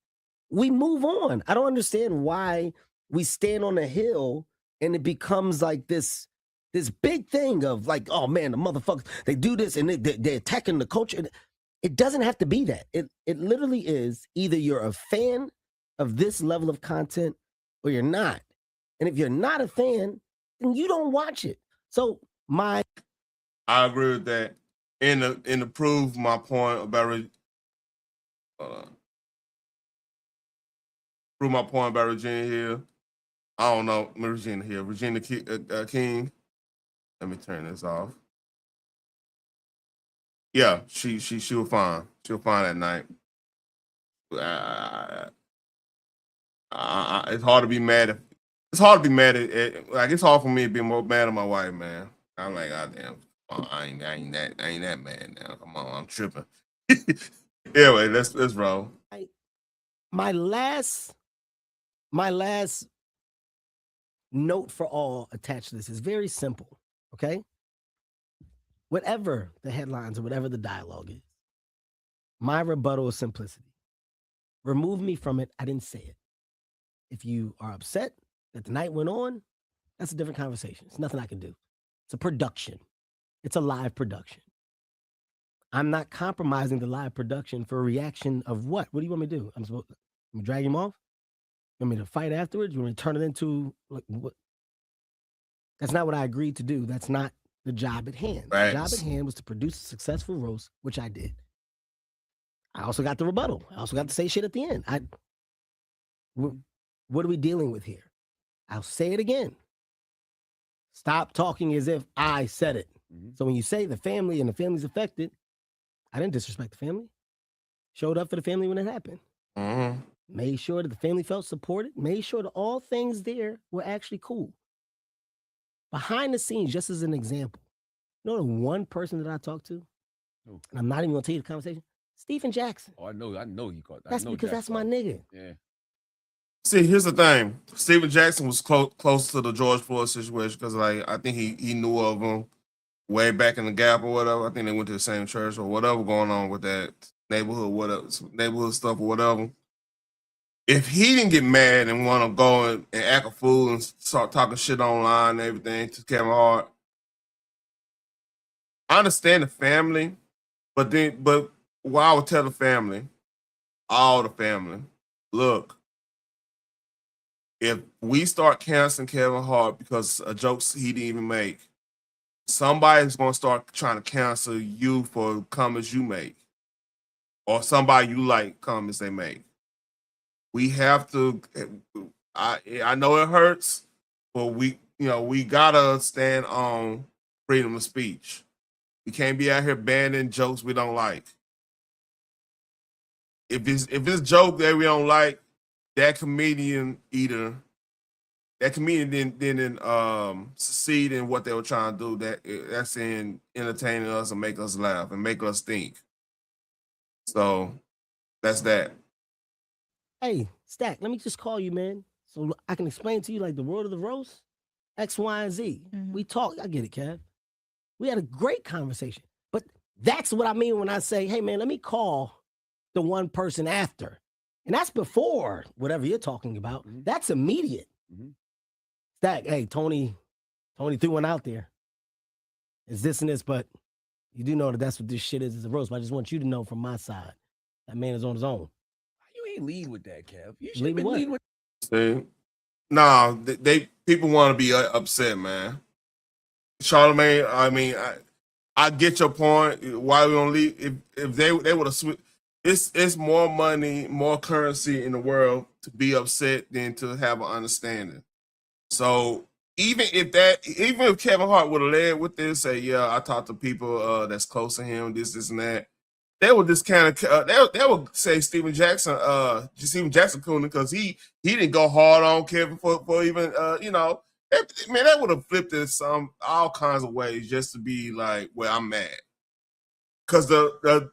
We move on. I don't understand why we stand on a hill and it becomes like this big thing of like, oh, man, the motherfuckers, they do this and they're attacking the culture. It doesn't have to be that. It literally is either you're a fan of this level of content or you're not. And if you're not a fan, then you don't watch it. So I agree with that. And to prove my point about Regina Hill. I don't know, Regina Hill, Regina King. Let me turn this off. Yeah, she was fine. She was fine that night. It's hard to be mad. It's hard to be mad at. Like, it's hard for me to be more mad at my wife, man. I'm like, goddamn, I ain't that mad now. Come on, I'm tripping. Anyway, let's roll. My last note for all attached to this is very simple. Okay. Whatever the headlines or whatever the dialogue is, my rebuttal is simplicity. Remove me from it. I didn't say it. If you are upset that the night went on, that's a different conversation. It's nothing I can do. It's a production. It's a live production. I'm not compromising the live production for a reaction of what? What do you want me to do? I'm supposed to drag him off? You want me to fight afterwards? You want me to turn it into like what? That's not what I agreed to do. That's not the job at hand. Right. The job at hand was to produce a successful roast, which I did. I also got the rebuttal. I also got to say shit at the end. What are we dealing with here? I'll say it again. Stop talking as if I said it. Mm-hmm. So when you say the family and the family's affected, I didn't disrespect the family. Showed up for the family when it happened. Mm-hmm. Made sure that the family felt supported. Made sure that all things there were actually cool. Behind the scenes, just as an example, you know the one person that I talked to, and I'm not even gonna tell you the conversation, Stephen Jackson. Oh, I know you caught that. That's because that's my nigga. Yeah. See, here's the thing. Stephen Jackson was close to the George Floyd situation because, like, I think he knew of him way back in the Gap or whatever. I think they went to the same church or whatever going on with that neighborhood stuff or whatever. If he didn't get mad and want to go and act a fool and start talking shit online and everything to Kevin Hart, I understand the family, but what I would tell the family, all the family, look, if we start canceling Kevin Hart because of jokes he didn't even make, somebody's going to start trying to cancel you for comments you make or somebody you like comments they make. We have to, I know it hurts, but we gotta stand on freedom of speech. We can't be out here banning jokes we don't like. If it's joke that we don't like, that comedian didn't succeed in what they were trying to do. That's in entertaining us and make us laugh and make us think. So that's that. Hey, Stack, let me just call you, man, so I can explain to you like the world of the roast, X, Y, and Z. Mm-hmm. We talked. I get it, Kev. We had a great conversation. But that's what I mean when I say, hey, man, let me call the one person after. And that's before whatever you're talking about. Mm-hmm. That's immediate. Mm-hmm. Stack, hey, Tony threw one out there. It's this and this, but you do know that that's what this shit is a roast. But I just want you to know from my side, that man is on his own. You ain't lead with that, Kev. You should lead be lead with. See, no, people want to be upset, man. Charlamagne, I mean, I get your point. Why we don't leave? If they would have switched, it's more money, more currency in the world to be upset than to have an understanding. So even if Kevin Hart would have led with this, say, yeah, I talked to people that's close to him, this and that, they would just kind of they would say Steven Jackson Coonan, because he didn't go hard on Kevin for even man, that would have flipped it all kinds of ways just to be like, well, I'm mad. Because the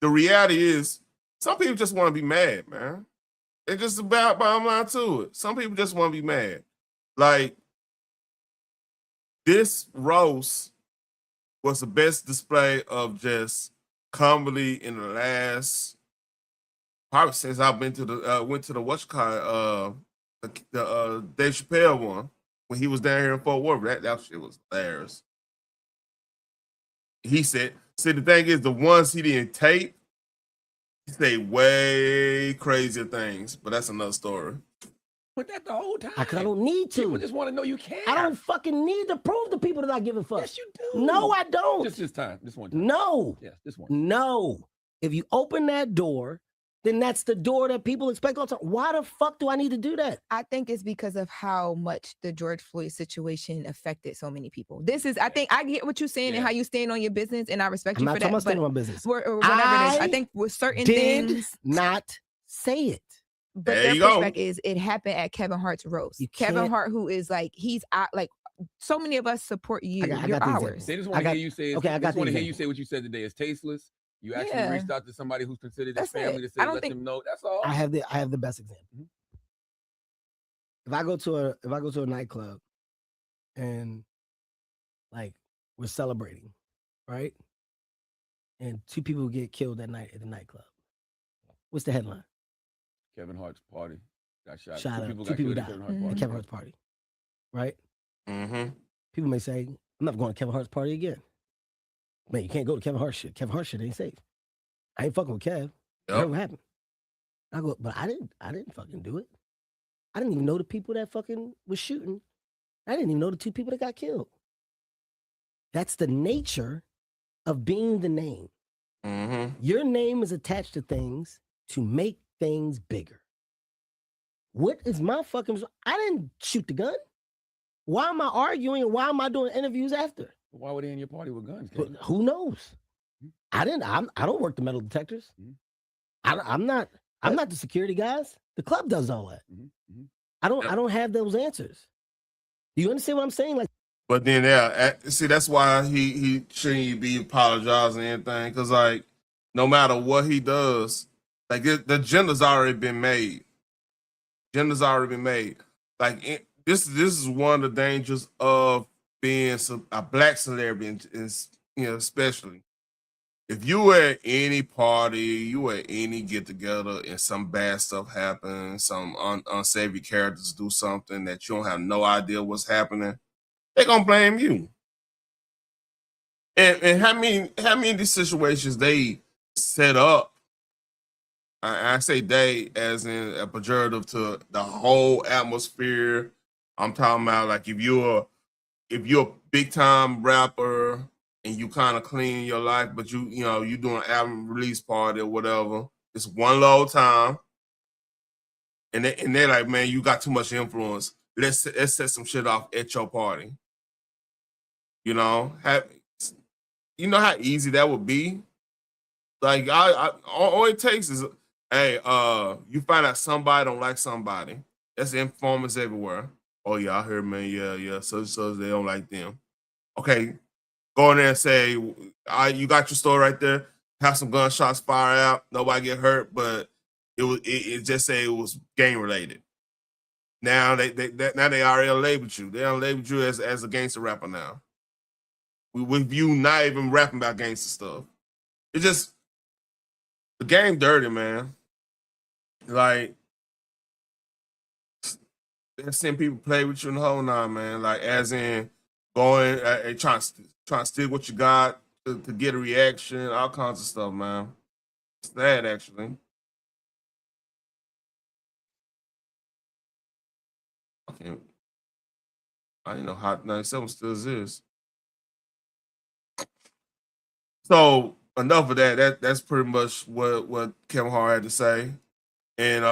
reality is some people just want to be mad, man. It's just about bottom line to it. Some people just want to be mad. Like, this roast was the best display of just comedy in the last, probably since I've been to the went to the the Dave Chappelle one when he was down here in Fort Worth. That shit was hilarious. He said, see, the thing is, the ones he didn't tape, he said way crazier things, but that's another story. But that the whole time. I don't need to. People just want to know you care. I don't fucking need to prove to people that I give a fuck. Yes, you do. No, I don't. Just this time. This one time. No. Yes, this one. No. If you open that door, then that's the door that people expect all the time. Why the fuck do I need to do that? I think it's because of how much the George Floyd situation affected so many people. This is, I think, I get what you're saying and how you stand on your business, and I respect you for that. I'm not talking about business. Or whatever it is. I think with certain things, not say it. But there their you go. pushback is it happened at Kevin Hart's roast. Kevin Hart, who is like, he's out, like, so many of us support you. You're ours. They just want to hear you say. Okay, I just want to hear example. you say what you said today is tasteless. You actually reached out to somebody who's considered his family to say, I don't let think- them know. That's all. I have the best example. If I go to a nightclub and like we're celebrating, right? And 2 people get killed that night at the nightclub. What's the headline? Kevin Hart's party got shot. Shot up. 2 2 people killed died at Kevin Hart's party. at Kevin Hart's party, right? Mm-hmm. People may say, I'm not going to Kevin Hart's party again. Man, you can't go to Kevin Hart shit. Kevin Hart shit ain't safe. I ain't fucking with Kev. Whatever happened. I go, but I didn't fucking do it. I didn't even know the people that fucking was shooting. I didn't even know the 2 people that got killed. That's the nature of being the name. Mm-hmm. Your name is attached to things to make things bigger. What is my fucking... I didn't shoot the gun. Why am I arguing and why am I doing interviews after? Why were they in your party with guns? But who knows? I don't work the metal detectors. I'm not the security guys. The club does all that. I don't have those answers. Do you understand what I'm saying? Like, but then see, that's why he shouldn't be apologizing or anything, because like no matter what he does, like the agenda's already been made. Agenda's already been made. Like this is one of the dangers of being a black celebrity, especially. If you were at any party, you were at any get together, and some bad stuff happens, some unsavory characters do something that you don't have no idea what's happening, they're gonna blame you. And how many of these situations they set up? I say they as in a pejorative to the whole atmosphere. I'm talking about like if you're a big time rapper and you kind of clean your life, but you doing an album release party or whatever, it's one low time, and they're like, man, you got too much influence. Let's set some shit off at your party. You know how easy that would be. Like all it takes is, hey, you find out somebody don't like somebody. That's informants everywhere. Oh yeah, I heard, man. Yeah. So they don't like them. Okay, go in there and say, you got your story right there. Have some gunshots fire out. Nobody get hurt, but it just say it was gang related. Now they already labeled you. They don't labeled you as a gangster rapper now. With you not even rapping about gangster stuff. It's just the game dirty, man. Like, they're seeing people play with you in the whole nine, man. Like, as in going and trying to steal what you got to get a reaction, all kinds of stuff, man. It's sad, actually. Okay. I didn't know Hot 97 still exists. So enough of that. That's pretty much what Kevin Hart had to say. And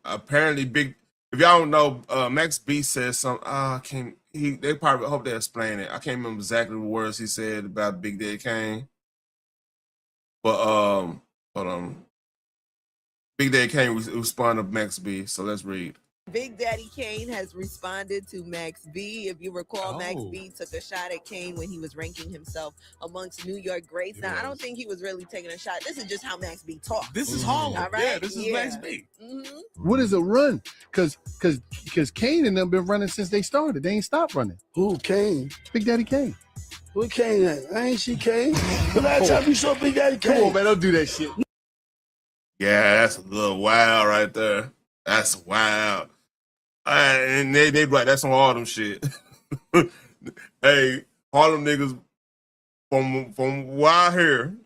apparently if y'all don't know, Max B said something. They probably hope they explain it. I can't remember exactly the words he said about Big Daddy Kane. But hold on. Big Daddy Kane responded to Max B. So let's read. Big Daddy Kane has responded to Max B. If you recall, Max B took a shot at Kane when he was ranking himself amongst New York greats. Now, I don't think he was really taking a shot. This is just how Max B talks. This is Harlem. All right? Yeah, this is Max B. What is a run? Because Kane and them been running since they started. They ain't stopped running. Who, Kane? Big Daddy Kane. Where Kane at? I ain't see Kane. The last time you saw Big Daddy Kane. Come on, man, don't do that shit. Yeah, that's a little wild right there. That's wild. And they like, that's on all them shit. Hey, Harlem niggas from what I hear,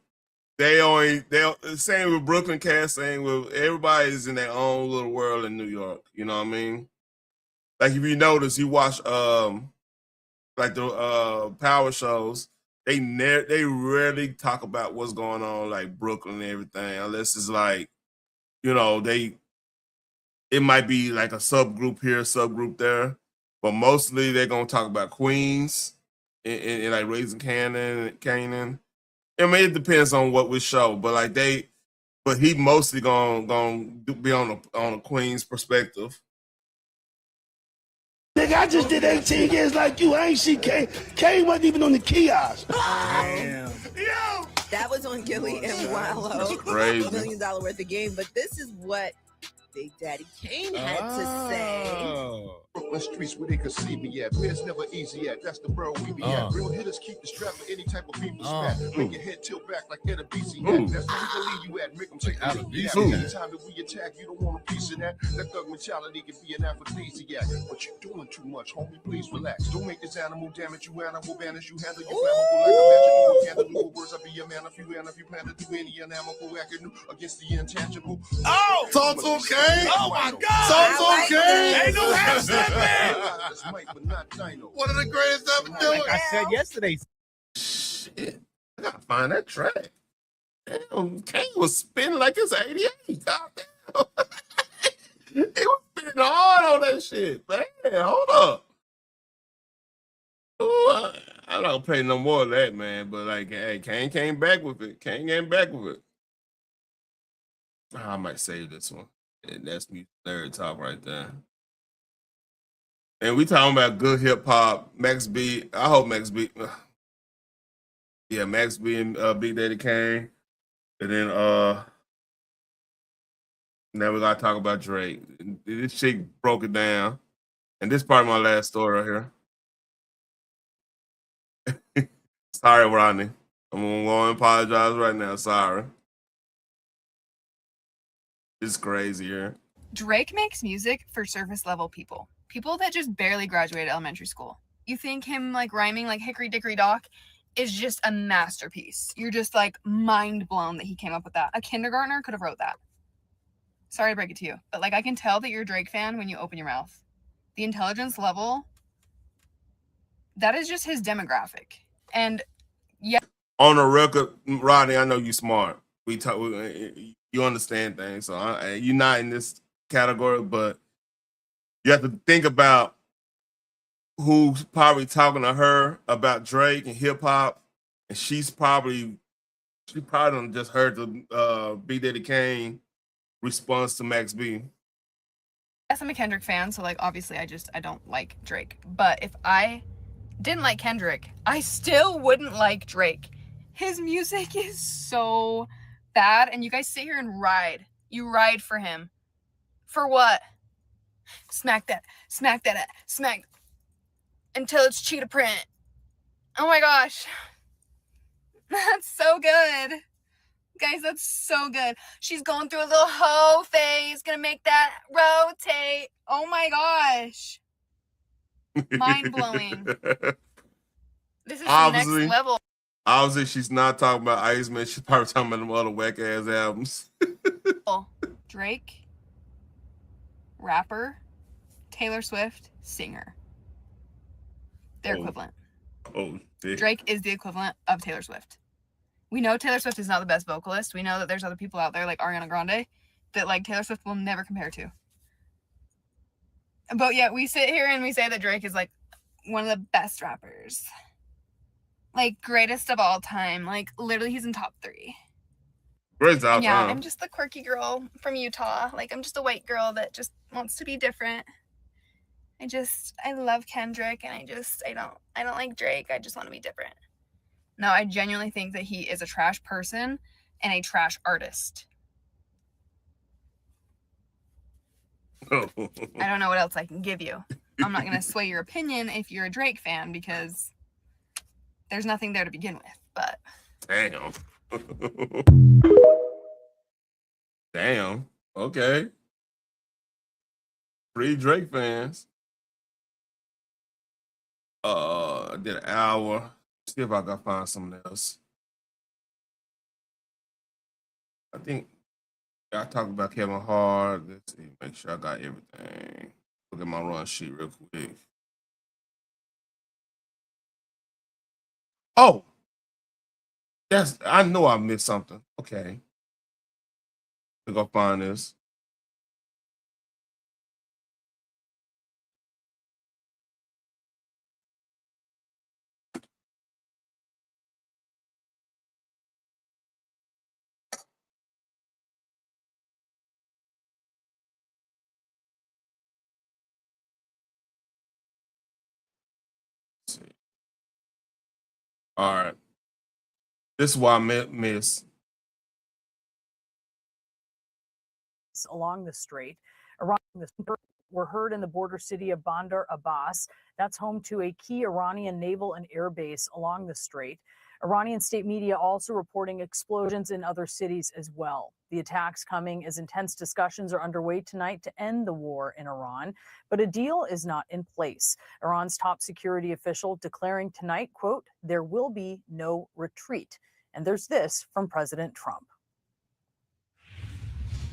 they same with Brooklyn cast, same with everybody's in their own little world in New York. You know what I mean? Like if you notice, you watch like the power shows, they rarely talk about what's going on like Brooklyn and everything, unless it's like, you know, it might be like a subgroup here, subgroup there, but mostly they're gonna talk about Queens and like Raising Canaan. I mean, it depends on what we show, but he mostly gonna be on a Queens perspective. Nigga, I just did 18 years like you. I ain't see Kane. Kane wasn't even on the kiosk. Damn. That was on Gilly and Wallow. Crazy. $1 million worth of game, but this is what Big Daddy Kane had to say. Brooklyn streets where they could see me at. It's never easy at. That's the world we be at. Real hitters keep the strap for any type of people spat. Make your head tilt back like at a BC hat. That's where we believe you at. Make them take a look at. Anytime that we attack, you don't want a piece of that. That thug mentality can be an aphrodisiac. But you're doing too much, homie. Please relax. Don't make this animal damage you. Animal banish you. Handle your flammable like a magic. You can't do words. I'll be your man if you plan to do any animal acting against the intangible. Oh! Talk to Kane! Oh my God! Talk to Kane! Ain't no hashtag, man! One of the greatest ever doing. Like I said yesterday. Shit, I gotta find that track. Damn, Kane was spinning like it's 88. Goddamn. He was spinning hard on that shit, man. Hold up. Ooh, I don't play no more of that, man. But like, hey, Kane came back with it. I might save this one. And that's me third top right there. And we talking about good hip hop. Max B. I hope Max B. Yeah, Max B and Big Daddy Kane. And then now we gotta talk about Drake. This chick broke it down. And this part of my last story right here. Sorry, Rodney. I'm gonna apologize right now. Sorry. It's crazy here. Drake makes music for surface level people that just barely graduated elementary school. You think him like rhyming like Hickory Dickory Dock is just a masterpiece. You're just like mind blown that he came up with that. A kindergartner could have wrote that. Sorry to break it to you, but like I can tell that you're a Drake fan when you open your mouth. The intelligence level, that is just his demographic. And yeah. On the record, Rodney, I know you smart. You understand things, so you're not in this category, but you have to think about who's probably talking to her about Drake and hip hop, and she probably just heard the Big Daddy Kane response to Max B. Yes, I'm a Kendrick fan, so like obviously I don't like Drake. But if I didn't like Kendrick, I still wouldn't like Drake. His music is so bad, and you guys sit here and ride. You ride for him. For what? Smack until it's cheetah print. Oh my gosh. That's so good. Guys, that's so good. She's going through a little hoe phase, gonna make that rotate. Oh my gosh. Mind blowing. This is the next level. Obviously, she's not talking about Iceman. She's probably talking about them other whack ass albums. Drake, rapper, Taylor Swift, singer. They're equivalent. Oh, shit. Drake is the equivalent of Taylor Swift. We know Taylor Swift is not the best vocalist. We know that there's other people out there like Ariana Grande that like Taylor Swift will never compare to. But yeah, we sit here and we say that Drake is like one of the best rappers. Like greatest of all time. Like literally he's in top 3. Great job. And yeah, I'm just the quirky girl from Utah. Like I'm just a white girl that just wants to be different. I love Kendrick and I don't like Drake. I just want to be different. No, I genuinely think that he is a trash person and a trash artist. I don't know what else I can give you. I'm not going to sway your opinion if you're a Drake fan because there's nothing there to begin with, but. Damn. Damn. Okay. 3 Drake fans. I did an hour. See if I can find something else. I think I talked about Kevin Hart. Let's see, make sure I got everything. Look at my run sheet real quick. Oh, I know I missed something. Okay. We're gonna find this. Let's see. All right. This is why I miss. Along the strait. Iran were heard in the border city of Bandar Abbas. That's home to a key Iranian naval and air base along the strait. Iranian state media also reporting explosions in other cities as well. The attacks coming as intense discussions are underway tonight to end the war in Iran, but a deal is not in place. Iran's top security official declaring tonight, quote, "There will be no retreat." And there's this from President Trump.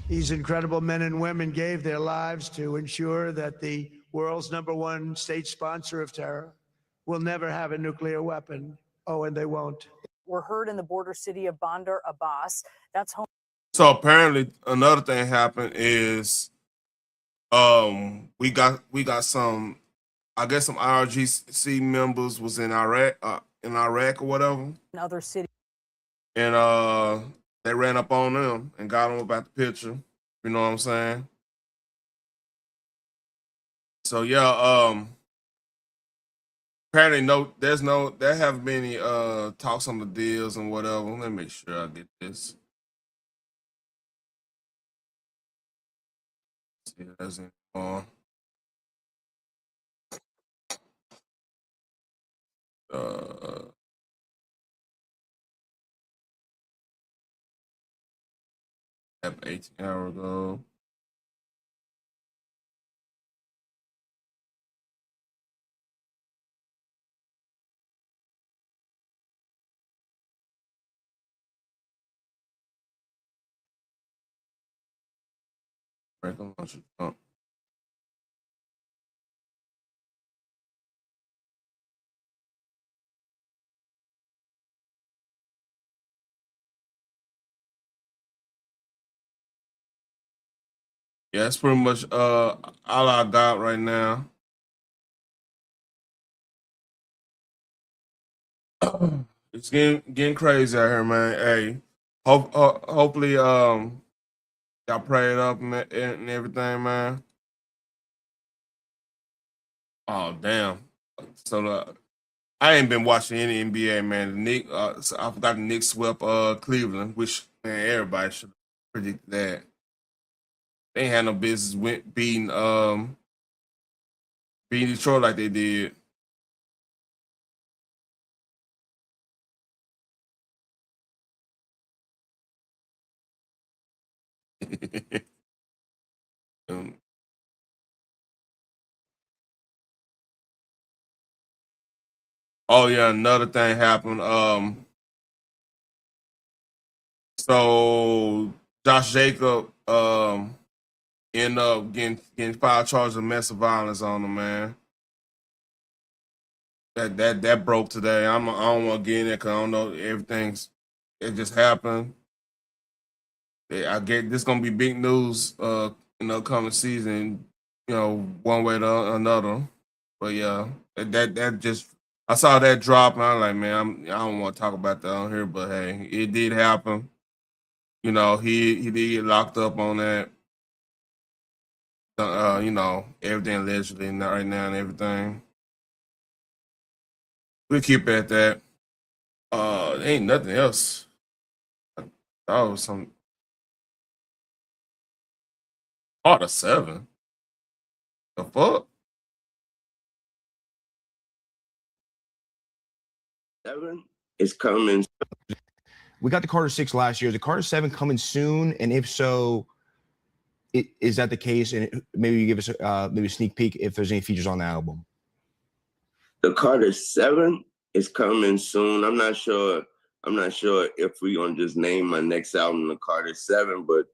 These incredible men and women gave their lives to ensure that the world's #1 state sponsor of terror will never have a nuclear weapon. Oh, and they won't. Were heard in the border city of Bandar Abbas. That's home. So apparently another thing happened is we got some, I guess some IRGC members was in Iraq or whatever. In other cities. And they ran up on them and got them about the picture. You know what I'm saying? So yeah, apparently there haven't been any talks on the deals and whatever. Let me make sure I get this. See if there's any more. Happened 18 hours ago. Break a bunch of jump. Yeah, that's pretty much all I got right now. It's getting crazy out here, man. Hey, hopefully y'all pray it up and everything, man. Oh damn! So I ain't been watching any NBA, man. So I forgot the Knicks swept Cleveland, which man everybody should predict that. They ain't had no business beating Detroit like they did. Oh yeah, another thing happened. So Josh Jacob ended up getting 5 charges of domestic violence on him, man. that broke today. I don't want to get in there because I don't know it just happened. I get this gonna be big news in the upcoming season, one way or another. But yeah, that just I saw that drop and I was like, man, I don't want to talk about that on here, but hey, it did happen. He did get locked up on that. Everything allegedly right now and everything. We'll keep it at that. Ain't nothing else. That was some Carter 7. The fuck? 7 is coming. We got the Carter 6 last year. Is the Carter 7 coming soon? And if so, is that the case? And maybe you give us maybe a sneak peek if there's any features on the album. The Carter 7 is coming soon. I'm not sure if we're gonna just name my next album the Carter 7, but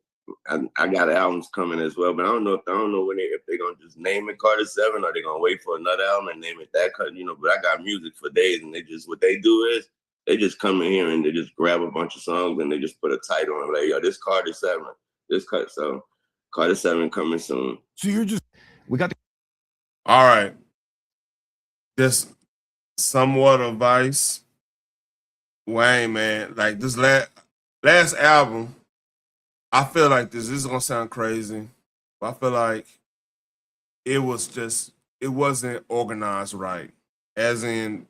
I got albums coming as well. But I don't know if they're gonna just name it Carter 7 or they're gonna wait for another album and name it that. But I got music for days, and what they do is they just come in here and they just grab a bunch of songs and they just put a title on it, like, yo, this Carter 7, so Carter 7 coming soon. So we got all right. Just somewhat advice. Wayne, man, like this last album, I feel like this is gonna sound crazy, but I feel like it wasn't organized right. As in,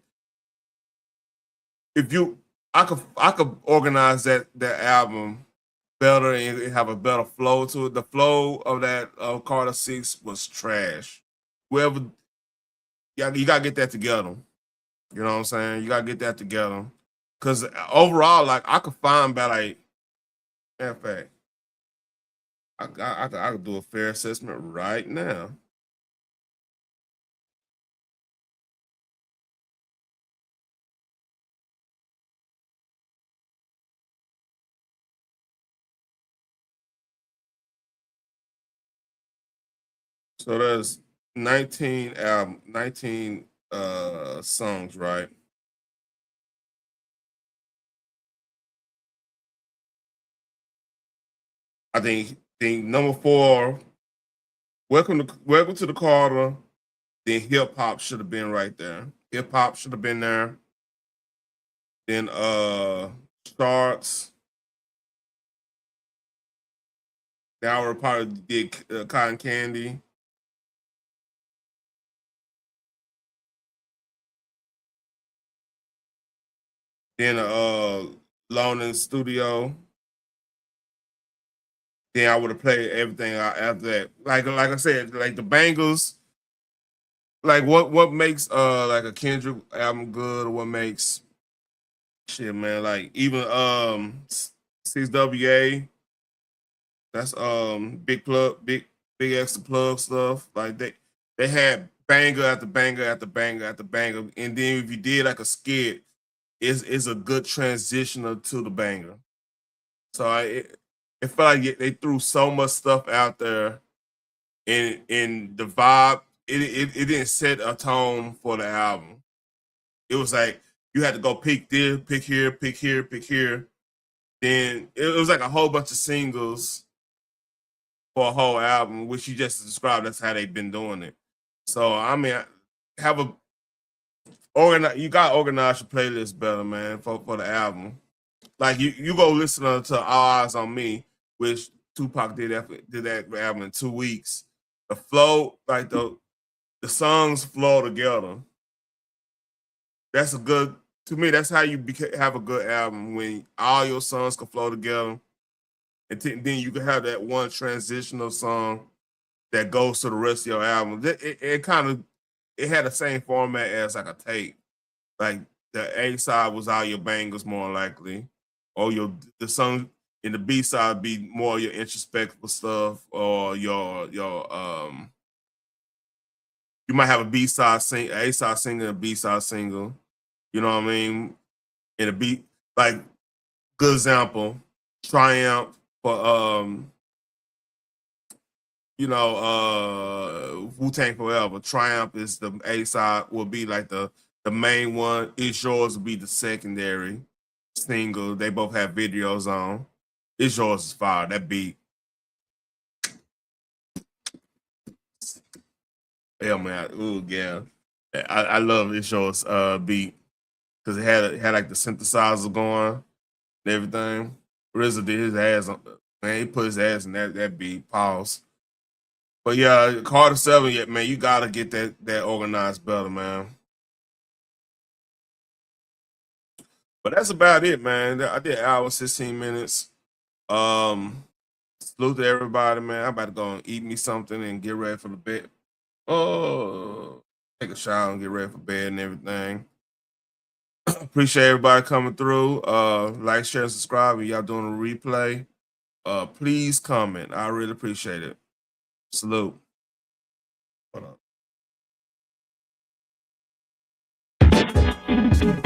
I could organize that album better and have a better flow to it. The flow of that Carter 6 was trash. Whoever, you gotta get that together. You know what I'm saying? You gotta get that together. Cause overall, like I could find by like, in fact, I could do a fair assessment right now. So there's 19 songs, right? I think number 4, Welcome to the Carter. Then hip hop should have been right there. Hip hop should have been there. Then Starts. Now we're probably did Cotton Candy. Then Lone in Studio. Then I would have played everything after that. Like I said, like the bangles. Like what makes like a Kendrick album good, or what makes shit, man, like even 6WA, that's big extra plug stuff. Like they had banger after banger after banger after banger. And then if you did like a skit, it's a good transitioner to the banger. So it felt like they threw so much stuff out there, and the vibe, it didn't set a tone for the album. It was like you had to go pick there, pick here, pick here, pick here. Then it was like a whole bunch of singles for a whole album, which you just described. That's how they've been doing it. So I mean, you got to organize your playlist better, man, for the album. Like you go listen to All Eyes on Me, which Tupac did that album in 2 weeks. The flow, like the songs flow together. That's to me, that's how you have a good album, when all your songs can flow together. And then you can have that one transitional song that goes to the rest of your album. It had the same format as like a tape. Like the A side was all your bangers more likely, or the song in the B side be more your introspective stuff, or your you might have a B side A side single, and a B side single. You know what I mean? And a B, like, good example, Triumph for Wu-Tang Forever. Triumph is the A side, will be like the The main one, It's Yours will be the secondary single. They both have videos on. It's Yours is fire. That beat. Yeah, man. Ooh, yeah. I love It's Yours beat because it had like the synthesizer going and everything. RZA did his ass on, man. He put his ass in that beat. Pause. But yeah, Carter 7, yeah, man, you gotta get that organized better, man. But that's about it, man. I did an hour, 16 minutes. Salute to everybody, man. I'm about to go and eat me something and get ready for the bed. Oh, take a shower and get ready for bed and everything. Appreciate everybody coming through. Like, share, and subscribe. If y'all doing a replay, please comment. I really appreciate it. Salute. Hold on.